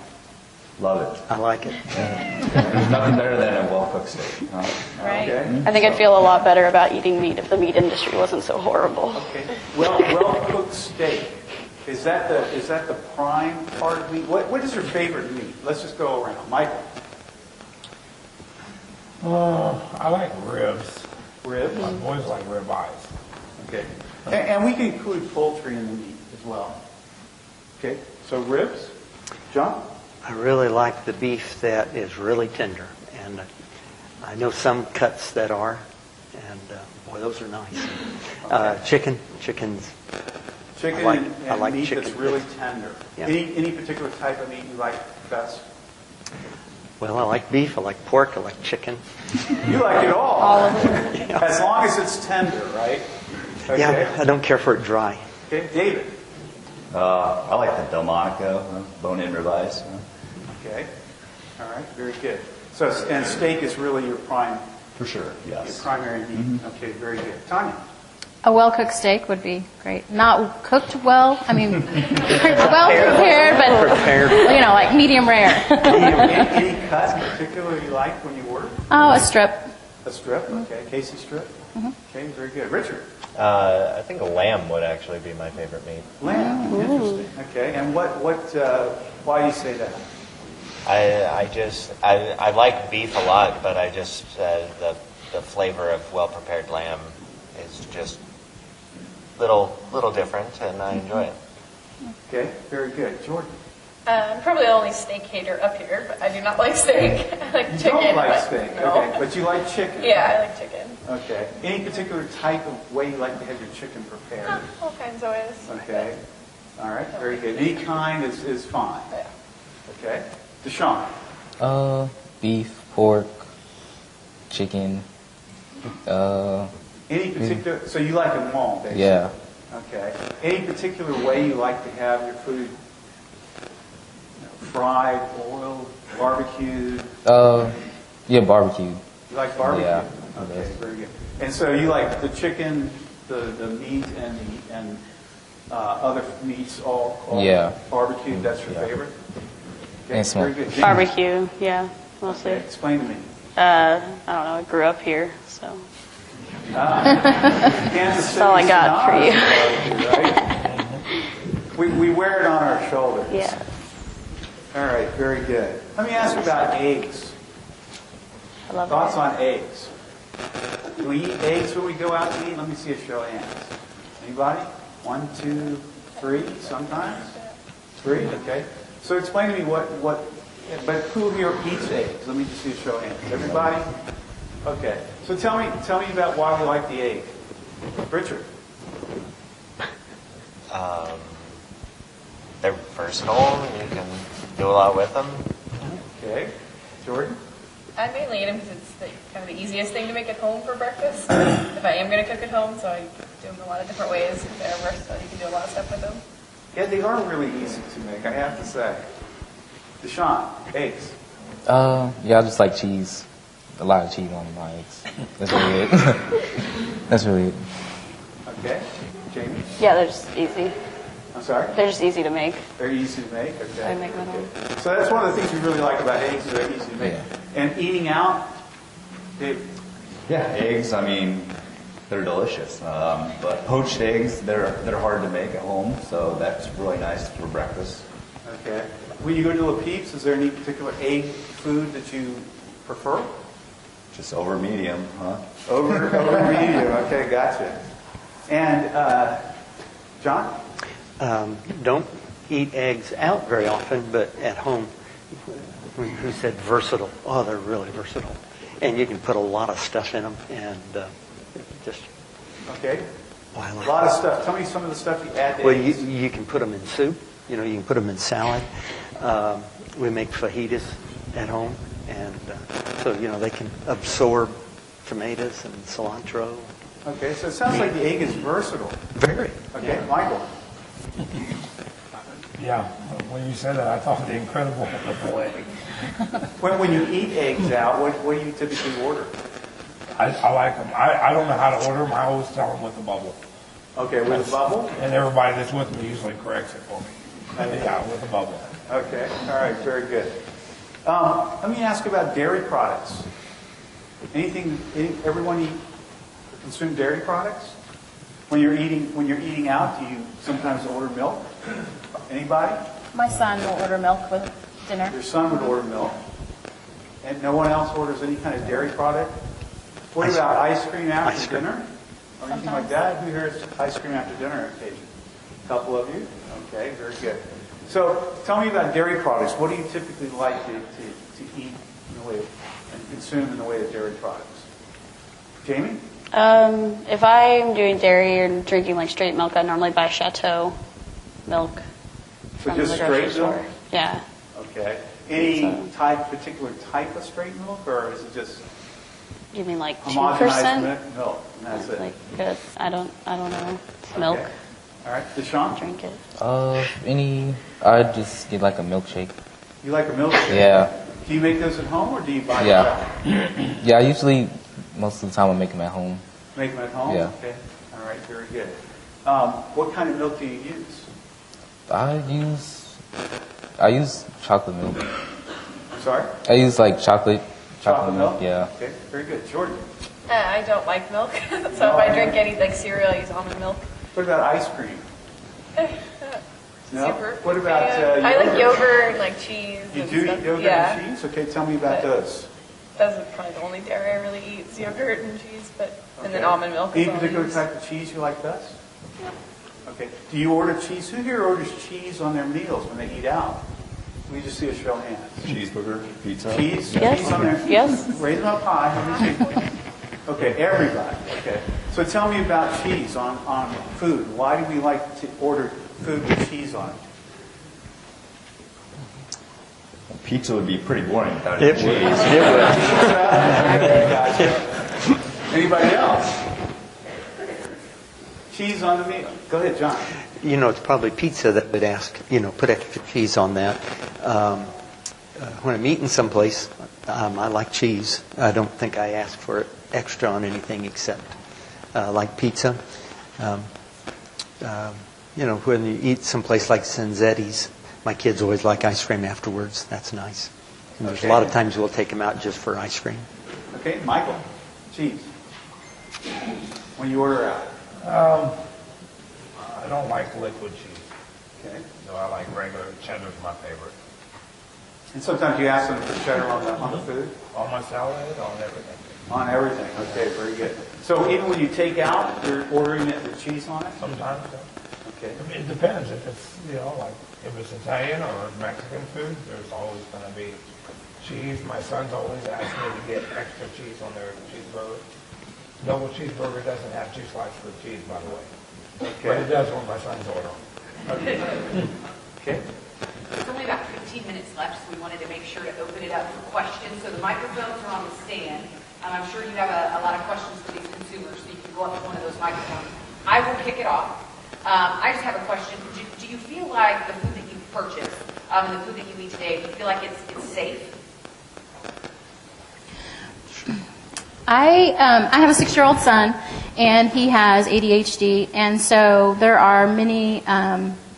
Love it. I like it. There's nothing better than a well-cooked steak. Huh? Right. Okay. I think I'd feel a lot better about eating meat if the meat industry wasn't so horrible. Okay. Well-cooked steak. Is that the prime part of meat? What is your favorite meat? Let's just go around. Michael. I like ribs. Ribs. My boys like ribeyes. Okay. And we can include poultry in the meat as well. Okay. So ribs. John? I really like the beef that is really tender, and I know some cuts that are, and boy, those are nice. Chicken's. Chicken I and like meat chicken. that's really tender. Yeah. Any particular type of meat you like best? Well, I like beef, I like pork, I like chicken. You like it all. All of them. As long as it's tender, right? Okay. Yeah, I don't care for it dry. Okay, David. I like the Delmonico, bone-in ribeyes. Okay. All right, very good. So, and steak is really your For sure, your yes. primary meat. Okay, very good. Tanya. A well-cooked steak would be great. Not cooked well, I mean, well prepared, but, Prepared. you know, like medium rare. Any cut in particular you like when you order? Oh, a strip. A strip. Okay, Casey strip. Okay, very good. Richard. I think a lamb would actually be my favorite meat. Lamb. Interesting. Okay, and why do you say that? I like beef a lot, but I just the flavor of well-prepared lamb is just little different, and I enjoy it. Okay, very good. Jordan. I'm probably the only steak hater up here, but I do not like steak. I like You chicken. don't like but steak, no. okay, but you like chicken. Yeah, I like chicken. Okay. Any particular type of way you like to have your chicken prepared? All kinds of ways. Okay. All right, very good. Any kind is fine. Yeah. Okay. Deshaun. Beef, pork, chicken. Any particular, so you like them all, basically? Yeah. Okay. Any particular way you like to have your food? Fried, boiled, barbecued? Yeah, barbecue. You like barbecue? Yeah. Okay, very good. And so you like the chicken, the meat, and other meats all Yeah. barbecued? That's your Yeah. favorite? Okay, And very smoked. good. Jamie. Barbecue, yeah, mostly. Okay, explain to me. I don't know, I grew up here, so. Kansas City. That's all I got for you. Right? We wear it on our shoulders. Yeah. All right, very good. Let me ask you about eggs. I love Thoughts it. on eggs? Do we eat eggs when we go out to eat? Let me see a show of hands. Anybody? 1, 2, 3, sometimes? 3, okay. So explain to me but who here eats eggs? Let me just see a show of hands. Everybody? Okay. So tell me about why you like the egg. Richard. They're versatile. You can do a lot with them. Okay. Jordan? I mainly eat them because it's kind of the easiest thing to make at home for breakfast. If I am going to cook at home, so I do them a lot of different ways. They're versatile. You can do a lot of stuff with them. Yeah, they are really easy to make, I have to say. Deshaun, eggs. Yeah, I just like cheese. A lot of cheese on my eggs. That's really it. That's really it. Okay. Jamie? Yeah, they're just easy. I'm sorry? They're just easy to make. They're easy to make? Okay. I make them at home. So that's one of the things we really like about eggs, is they're easy to make. Yeah. And eating out, Dave, Yeah, eggs, I mean, they're delicious. But poached eggs, they're hard to make at home, so that's really nice for breakfast. okay. When you go to a Phipps, is there any particular egg food that you prefer? Just over medium, huh? Over medium. Okay, gotcha. And John? Don't eat eggs out very often, but at home, who said versatile? Oh, they're really versatile. And you can put a lot of stuff in them, and just... Okay. Oh, I A like lot that. of stuff. Tell me some of the stuff you add to Well, eggs. you can put them in soup. You can put them in salad. We make fajitas at home, and so they can absorb tomatoes and cilantro. Okay, so it sounds like the egg is versatile. Very. Okay, Michael. Yeah, when you said that, I thought the incredible egg. When you eat eggs out, what do you typically order? I like them. I don't know how to order them. I always tell them with the bubble. Okay, with a bubble? And everybody that's with me usually corrects it for me. Yeah, with the bubble. Okay, all right, very good. Let me ask about dairy products. Everyone consume dairy products? When you're eating out, do you sometimes order milk? Anybody? My son will order milk with dinner. Your son would order milk. And no one else orders any kind of dairy product? What about ice cream after Ice cream. dinner? Or anything like that? Who here has ice cream after dinner occasion? A couple of you? Okay, very good. So tell me about dairy products. What do you typically like to eat in the way of, and consume in the way of dairy products? Jamie? If I'm doing dairy or drinking like straight milk, I normally buy Chateau milk So from just the grocery straight store. milk? Yeah. Okay. Any So- particular type of straight milk, or is it just You mean like homogenized 2%? milk? And that's it. Like good. I don't know. It's milk. Okay. All right. Deshaun? Drink it. I just get like a milkshake. You like a milkshake? Yeah. Do you make those at home, or do you buy them Yeah. out? Yeah, I usually, most of the time I make them at home. Make them at home? Yeah. Okay. All right. Very good. What kind of milk do you use? I use chocolate milk. I'm sorry? I use like chocolate milk. Yeah. Okay. Very good. Jordan? I don't like milk, so if I drink any like cereal, I use almond milk. What about ice cream? No? Super. What about I like yogurt and like cheese. You and do stuff. eat yogurt yeah. and cheese? Okay, tell me about But- those. Those are probably the only dairy I really eat is yogurt and cheese, and then Okay. almond milk. Any is all I particular use. type of cheese you like best? Okay. Do you order cheese? Who here orders cheese on their meals when they eat out? We just see a show of hands. Cheeseburger, pizza. Cheese? Yes. Cheese on there? Yes. Raise them up high. Let me see. Okay, everybody. Okay. So tell me about cheese on food. Why do we like to order food with cheese on it? Pizza would be pretty boring without It cheese. would. It would. Gotcha. Anybody else? Cheese on the meal. Go ahead, John. You know, it's probably pizza that would ask, put extra cheese on that. When I'm eating someplace, I like cheese. I don't think I ask for extra on anything except like pizza. When you eat someplace like Senzetti's, my kids always like ice cream afterwards. That's nice. And there's a lot of times we'll take them out just for ice cream. Okay, Michael. Cheese. When you order out. I don't like liquid cheese. Okay. So I like regular cheddar's my favorite. And sometimes you ask them for cheddar on the food? On my salad, on everything. On everything. Okay, very good. So even when you take out, you're ordering it with cheese on it? Sometimes, yeah. Okay. I mean, it depends. If it's, like if it's Italian or Mexican food, there's always going to be cheese. My sons always ask me to get extra cheese on their cheeseburger. Double cheeseburger doesn't have 2 slices of cheese, by the way. But Okay. it does when my sons order them. Okay. There's only about 15 minutes left, so we wanted to make sure to open it up for questions. So the microphones are on the stand. I'm sure you have a lot of questions for these consumers, so you can go up to one of those microphones. I will kick it off. I just have a question. Do you feel like the food that you purchase and the food that you eat today, do you feel like it's safe? I have a 6-year-old son, and he has ADHD, and so there are many,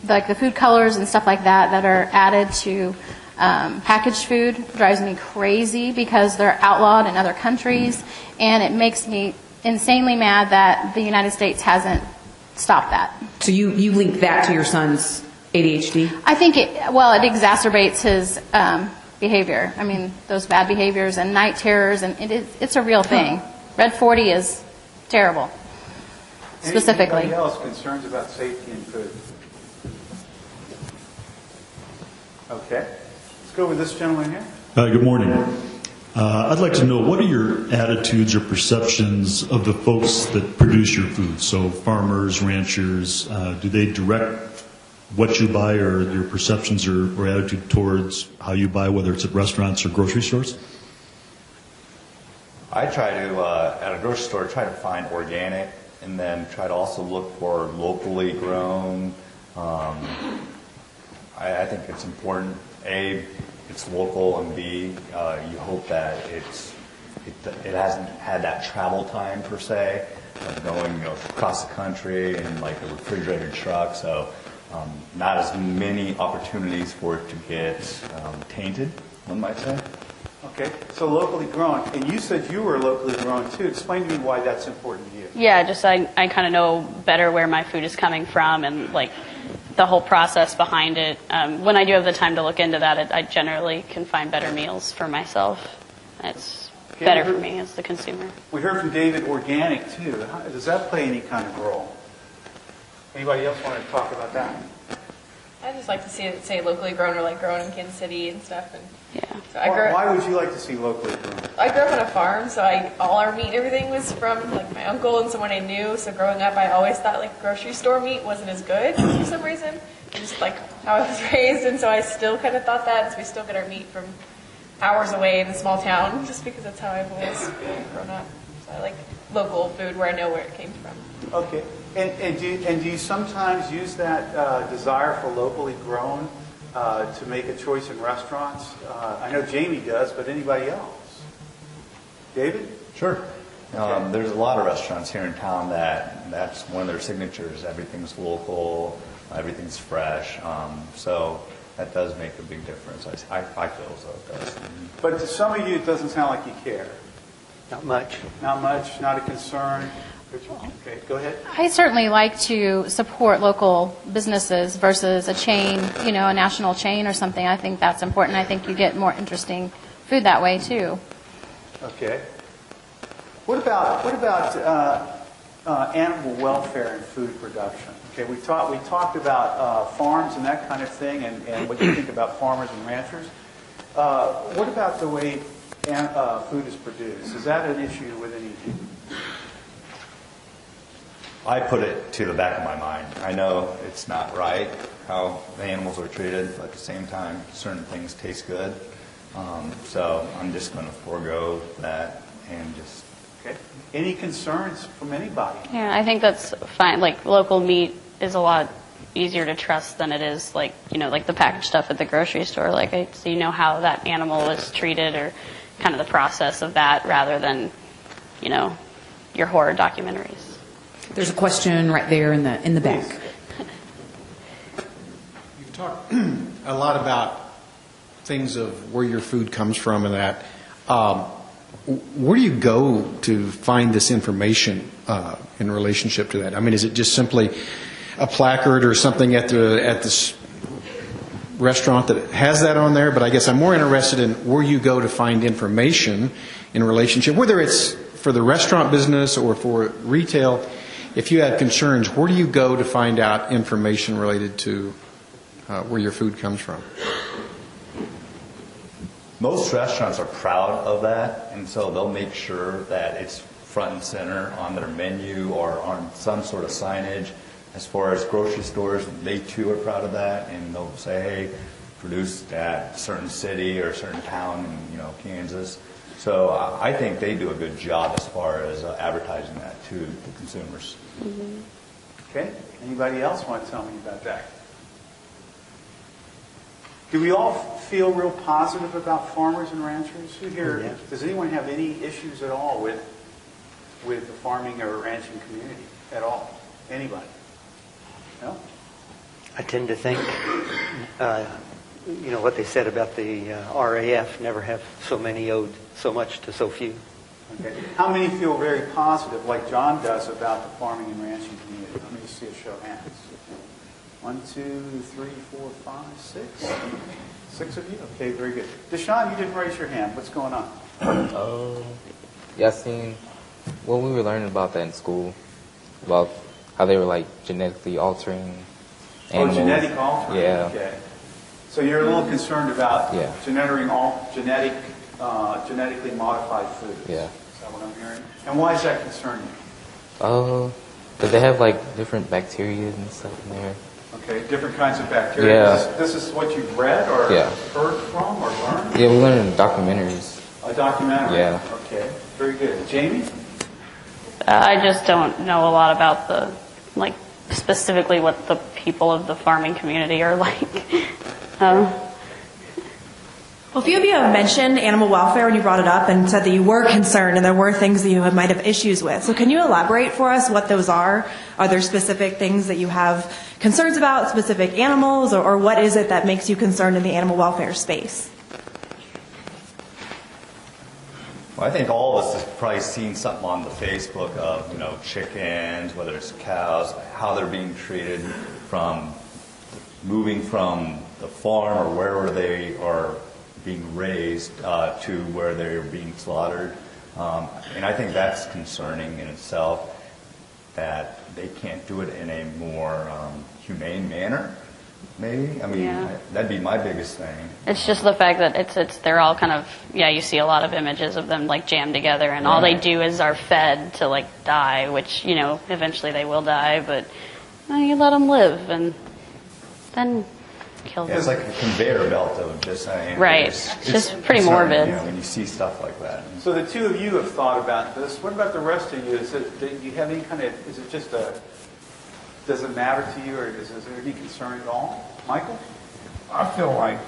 like the food colors and stuff like that are added to packaged food. Drives me crazy because they're outlawed in other countries, and it makes me insanely mad that the United States hasn't stopped that. So you link that to your son's ADHD? I think it exacerbates his behavior. I mean, those bad behaviors and night terrors, and it's a real thing. Red 40 is terrible, specifically. Anybody else concerns about safety in food? Okay. Let's go with this gentleman here. Good morning. I'd like to know, what are your attitudes or perceptions of the folks that produce your food? So farmers, ranchers, do they direct what you buy, or your perceptions or attitude towards how you buy, whether it's at restaurants or grocery stores? I try to, at a grocery store, try to find organic, and then try to also look for locally grown. I think it's important, A, it's local, and B, you hope that it hasn't had that travel time per se of going across the country in like a refrigerated truck. So not as many opportunities for it to get tainted, one might say. Okay. So locally grown. And you said you were locally grown too. Explain to me why that's important to you. Yeah, just I kind of know better where my food is coming from and like the whole process behind it. When I do have the time to look into that, I generally can find better meals for myself. It's Okay, better for me as the consumer. We heard from David, organic too. Does that play any kind of role? Anybody else want to talk about that? I just like to see it say locally grown or like grown in Kansas City and stuff. And Yeah. so Why would you like to see locally grown? I grew up on a farm, so all our meat and everything was from like my uncle and someone I knew. So growing up, I always thought like grocery store meat wasn't as good for some reason. Just like how I was raised, and so I still kind of thought that. So we still get our meat from hours away in a small town, just because that's how I've always grown up. So I like local food where I know where it came from. Okay. And do you sometimes use that desire for locally grown to make a choice in restaurants? I know Jamie does, but anybody else? David? Sure. There's a lot of restaurants here in town that's one of their signatures. Everything's local, everything's fresh. So that does make a big difference. I feel as though it does. But to some of you, it doesn't sound like you care. Not much. Not much, not a concern. Okay, go ahead. I certainly like to support local businesses versus a chain, a national chain or something. I think that's important. I think you get more interesting food that way too. Okay. What about animal welfare and food production? Okay, we talked about farms and that kind of thing, and what you think about farmers and ranchers. What about the way food is produced? Is that an issue with any of you? I put it to the back of my mind. I know it's not right how the animals are treated, but at the same time, certain things taste good. So I'm just going to forego that and just... Okay. Any concerns from anybody? Yeah, I think that's fine. Like local meat is a lot easier to trust than it is like the packaged stuff at the grocery store. So you know how that animal was treated or kind of the process of that rather than your horror documentaries. There's a question right there in the back. You've talked a lot about things of where your food comes from and that. Where do you go to find this information in relationship to that? I mean, is it just simply a placard or something at this restaurant that has that on there? But I guess I'm more interested in where you go to find information in relationship, whether it's for the restaurant business or for retail. If you have concerns, where do you go to find out information related to where your food comes from? Most restaurants are proud of that, and so they'll make sure that it's front and center on their menu or on some sort of signage. As far as grocery stores, they too are proud of that, and they'll say, hey, produced at a certain city or a certain town in Kansas. So I think they do a good job as far as advertising that to the consumers. Mm-hmm. Okay. Anybody else want to tell me about that? Do we all feel real positive about farmers and ranchers? Who here? Yeah. Does anyone have any issues at all with the farming or ranching community at all? Anybody? No? I tend to think, what they said about the RAF, never have so many owed so much to so few. Okay. How many feel very positive, like John does, about the farming and ranching community? Let me see a show of hands. 1, 2, 3, 4, 5, 6. 6 of you? Okay, very good. Deshaun, you didn't raise your hand. What's going on? Yeah, I seen, we were learning about that in school, about how they were genetically altering animals. Oh, genetic altering? Yeah. Okay. So you're a little concerned about genetically modified food. Yeah. Is that what I'm hearing? And why is that concerning you? Because they have different bacteria and stuff in there. Okay, different kinds of bacteria. Yeah. This is what you've read or heard from or learned? Yeah, we learned in documentaries. A documentary? Yeah. Okay, very good. Jamie? I just don't know a lot about specifically what the people of the farming community are like. Well, a few of you have mentioned animal welfare when you brought it up and said that you were concerned and there were things that you might have issues with. So can you elaborate for us what those are? Are there specific things that you have concerns about, specific animals, or what is it that makes you concerned in the animal welfare space? Well, I think all of us have probably seen something on the Facebook of, chickens, whether it's cows, how they're being treated from moving from the farm or wherever they are being raised to where they're being slaughtered. And I think that's concerning in itself, that they can't do it in a more humane manner, maybe. I mean, Yeah. that'd be my biggest thing. It's just the fact that they're all kind of, you see a lot of images of them like jammed together, and all they do is are fed to like die, which, eventually they will die, but you let them live and then kill them. It's like a conveyor belt of just saying. Right. It's just pretty concerning, morbid. when you see stuff like that. So the two of you have thought about this. What about the rest of you? Is it, do you have any kind of, is it just does it matter to you, or is there any concern at all? Michael? I feel like,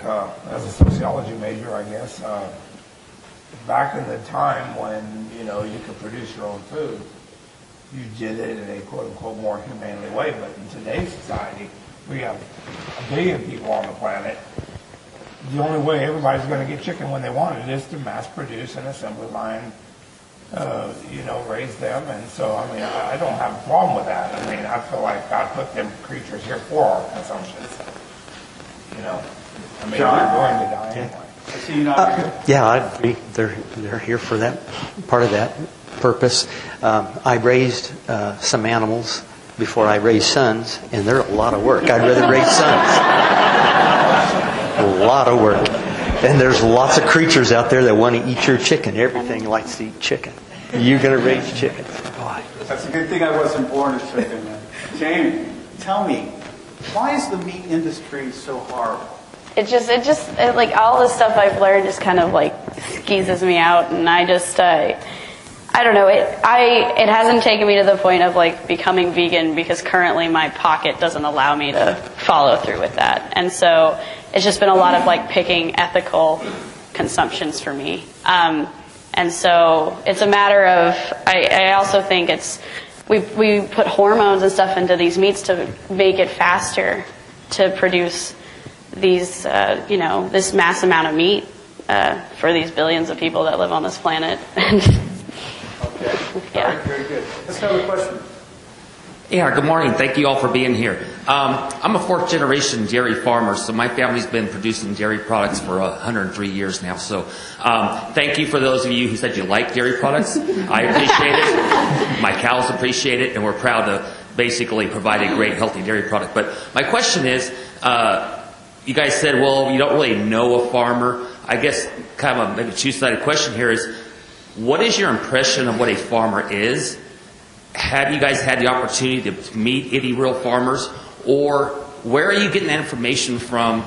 as a sociology major, I guess, back in the time when, you could produce your own food, you did it in a quote-unquote more humanely way. But in today's society, we have 1 billion people on the planet. The only way everybody's going to get chicken when they want it is to mass produce an assembly line, raise them. And so, I don't have a problem with that. I feel like God put them creatures here for our consumptions. John? They're going to die anyway. I see you not. Yeah, I agree. They're here for that, part of that purpose. I raised some animals before I raised sons, and they're a lot of work. I'd rather raise sons. A lot of work. And there's lots of creatures out there that want to eat your chicken. Everything likes to eat chicken. You're going to raise chickens. Boy. That's a good thing I wasn't born a chicken. Jamie, tell me, why is the meat industry so horrible? It just like all the stuff I've learned just kind of like skeezes me out, and I don't know. It hasn't taken me to the point of like becoming vegan, because currently my pocket doesn't allow me to follow through with that, and so it's just been a lot of like picking ethical consumptions for me. And so it's a matter of, I also think we put hormones and stuff into these meats to make it faster to produce these, this mass amount of meat for these billions of people that live on this planet. Okay. Yeah. All right, very good. Let's have a question. Yeah, good morning. Thank you all for being here. I'm a fourth generation dairy farmer, so my family's been producing dairy products for 103 years now. So thank you for those of you who said you like dairy products. I appreciate it. My cows appreciate it, and we're proud to basically provide a great, healthy dairy product. But my question is, you guys said, well, you don't really know a farmer. I guess kind of a maybe two-sided question here is, what is your impression of what a farmer is? Have you guys had the opportunity to meet any real farmers? Or where are you getting that information from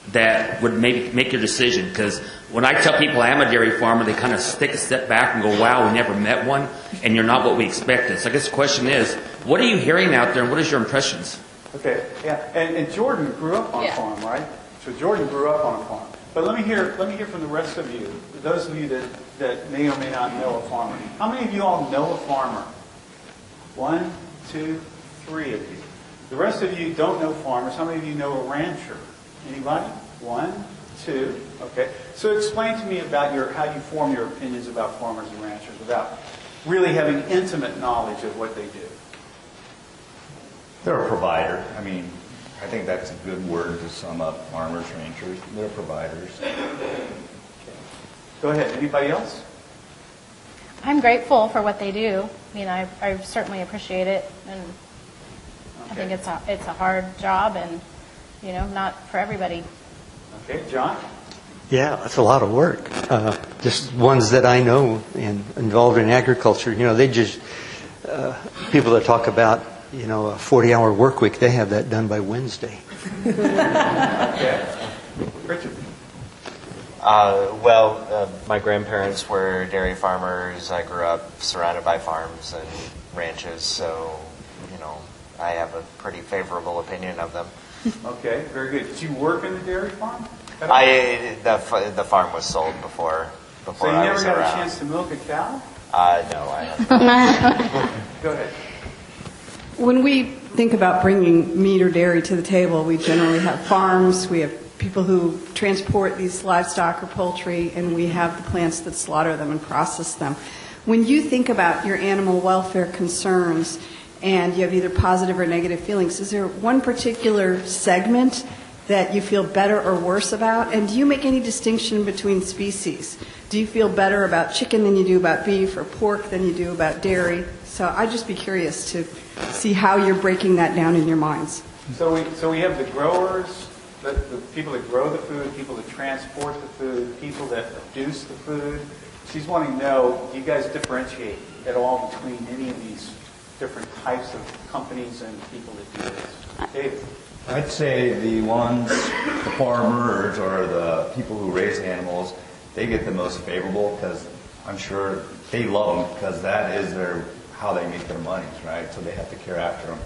that would maybe make your decision? Because when I tell people I am a dairy farmer, they kind of take a step back and go, wow, we never met one, and you're not what we expected. So I guess the question is, what are you hearing out there, and what is your impressions? Okay, yeah. And Jordan grew up on a farm, right? So Jordan grew up on a farm. But let me hear from the rest of you, those of you that may or may not know a farmer. How many of you all know a farmer? 1, 2, 3 of you. The rest of you don't know farmers. How many of you know a rancher? Anybody? 1, 2. Okay. So explain to me about how you form your opinions about farmers and ranchers without really having intimate knowledge of what they do. They're a provider. I think that's a good word to sum up farmers, ranchers. They're providers. Go ahead. Anybody else? I'm grateful for what they do. I certainly appreciate it, and I think it's a hard job, and not for everybody. Okay, John. Yeah, that's a lot of work. Just ones that I know involved in agriculture. They just people that talk about a 40-hour work week. They have that done by Wednesday. Okay, Richard. My grandparents were dairy farmers. I grew up surrounded by farms and ranches, so, I have a pretty favorable opinion of them. Okay, very good. Did you work in the dairy farm? The farm was sold before So you I never was got around. a chance to milk a cow? No, I haven't. Go ahead. When we think about bringing meat or dairy to the table, we generally have farms, we have people who transport these livestock or poultry, and we have the plants that slaughter them and process them. When you think about your animal welfare concerns and you have either positive or negative feelings, is there one particular segment that you feel better or worse about? And do you make any distinction between species? do you feel better about chicken than you do about beef, or pork than you do about dairy? So I'd just be curious to see how you're breaking that down in your minds. So we have the growers, the people that grow the food, people that transport the food, people that produce the food. She's wanting to know, do you guys differentiate at all between any of these different types of companies and people that do this? David? I'd say the farmers or the people who raise animals, they get the most favorable because I'm sure they love them because that is how they make their money, right? So they have to care after them.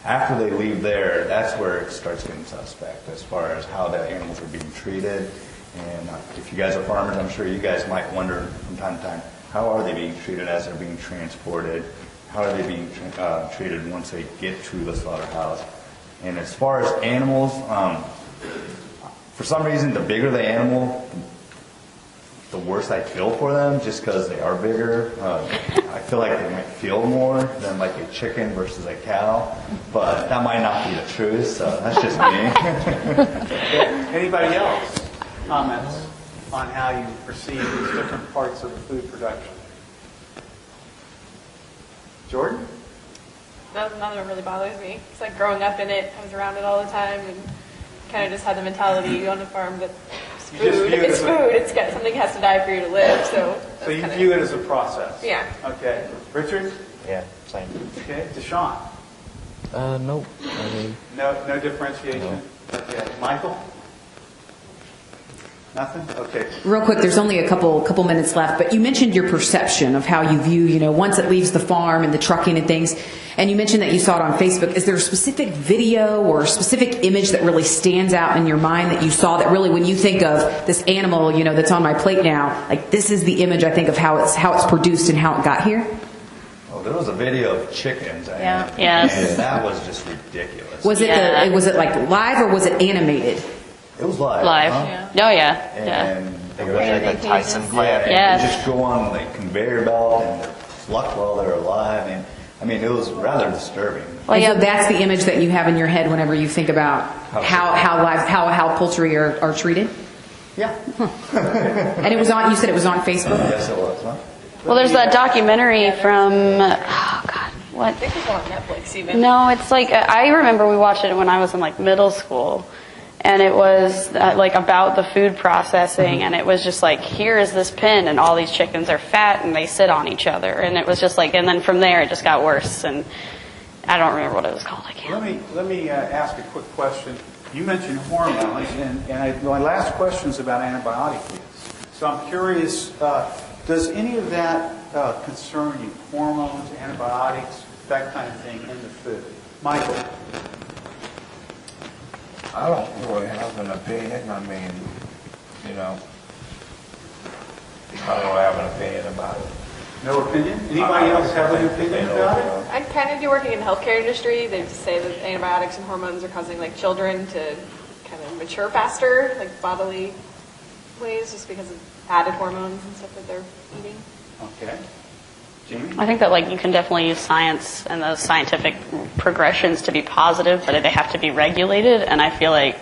After they leave there, that's where it starts getting suspect as far as how the animals are being treated. And if you guys are farmers, I'm sure you guys might wonder from time to time, how are they being treated as they're being transported? How are they being treated once they get to the slaughterhouse? And as far as animals, for some reason, the bigger the animal, the worse I feel for them, just because they are bigger. I feel like they might feel more than like a chicken versus a cow, but that might not be the truth, so that's just me. Anybody else? Comments on how you perceive these different parts of the food production? Jordan? None of it really bothers me. It's like growing up in it, I was around it all the time, and kind of just had the mentality on the farm that it's food. It's food. It's got something has to die for you to live. So you view it as a process. Yeah. Okay. Richard? Yeah, same. Okay. Deshaun? Nope. No differentiation. No. Okay. Michael? Nothing? Okay. Real quick, there's only a couple minutes left, but you mentioned your perception of how you view, once it leaves the farm and the trucking and things, and you mentioned that you saw it on Facebook. Is there a specific video or a specific image that really stands out in your mind that you saw that really, when you think of this animal, that's on my plate now, like this is the image I think of how it's produced and how it got here? Oh, there was a video of chickens, Yeah. Yes. and that was just ridiculous. Was it was it like live or was it animated? It was live. Live. Huh? Oh, yeah. And it was like a Tyson plant. Yes. They just go on like conveyor belt and they're plucked while they're alive. And I mean, it was rather disturbing. Well, yeah, that's the image that you have in your head whenever you think about how poultry are treated. Yeah. And it was on. You said it was on Facebook. Yes, it was. Huh? Well, there's that documentary from, what? I think it's on Netflix even. No, it's like, I remember we watched it when I was in like middle school. And it was like about the food processing, and it was just like, here is this pen, and all these chickens are fat, and they sit on each other, and it was just like, and then from there it just got worse, and I don't remember what it was called. I can't. Let me ask a quick question. You mentioned hormones, and my last question is about antibiotic use. So I'm curious, does any of that concern you? Hormones, antibiotics, that kind of thing in the food? Michael? I don't really have an opinion. I mean, I don't have an opinion about it. No opinion? Anybody else have an opinion about it? I kind of do working in the healthcare industry. They say that antibiotics and hormones are causing like children to kind of mature faster, like bodily ways, just because of added hormones and stuff that they're eating. Okay. Jamie? I think that like you can definitely use science and those scientific progressions to be positive, but they have to be regulated. And I feel like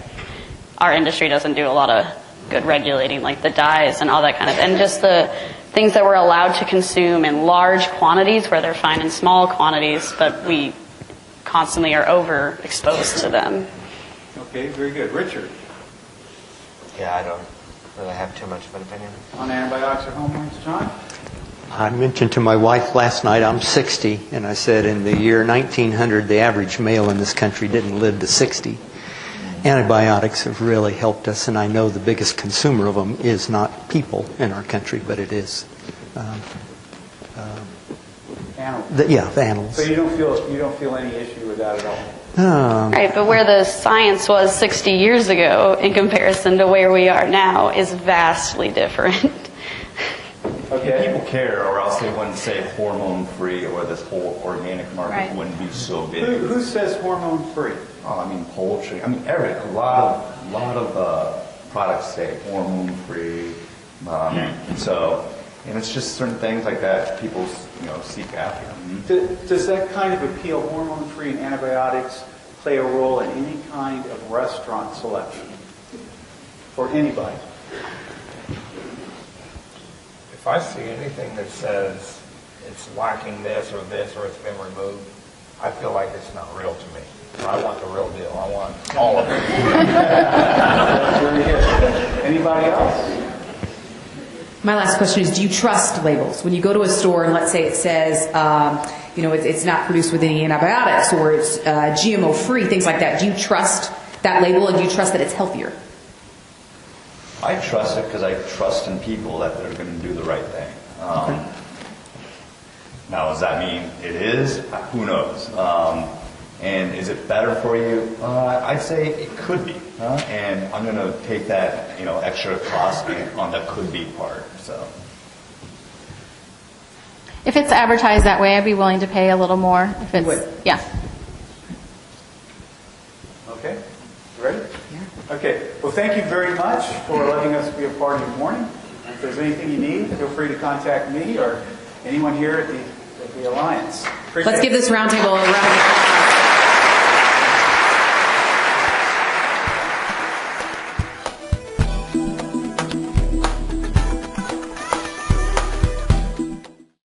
our industry doesn't do a lot of good regulating, like the dyes and all that kind of, and just the things that we're allowed to consume in large quantities where they're fine in small quantities, but we constantly are overexposed to them. Okay, very good. Richard? Yeah, I don't really have too much of an opinion. On antibiotics or hormones, John? I mentioned to my wife last night, I'm 60, and I said in the year 1900, the average male in this country didn't live to 60. Antibiotics have really helped us, and I know the biggest consumer of them is not people in our country, but it is Animals. the animals. So you don't feel any issue with that at all? Right, but where the science was 60 years ago in comparison to where we are now is vastly different. Okay. People care, or else they wouldn't say hormone-free, or this whole organic market wouldn't be so big. Who says hormone-free? Oh, I mean poultry. I mean a lot of products say hormone-free. And it's just certain things like that people seek after. Does that kind of appeal, hormone-free and antibiotics, play a role in any kind of restaurant selection for anybody? if I see anything that says it's lacking this or it's been removed, I feel like it's not real to me. I want the real deal. I want all of it. Anybody else? My last question is, do you trust labels? When you go to a store and let's say it says, it's not produced with any antibiotics or it's GMO-free, things like that, do you trust that label and do you trust that it's healthier? I trust it because I trust in people that they're going to do the right thing. Now, does that mean it is? Who knows? And is it better for you? I'd say it could be. And I'm going to take that, extra cost on the could be part. So, If it's advertised that way, I'd be willing to pay a little more. If it's, yeah. Okay. Ready? Yeah. Okay. Well, thank you very much for letting us be a part of your morning. If there's anything you need, feel free to contact me or anyone here at the Alliance. Let's give this roundtable a round of applause.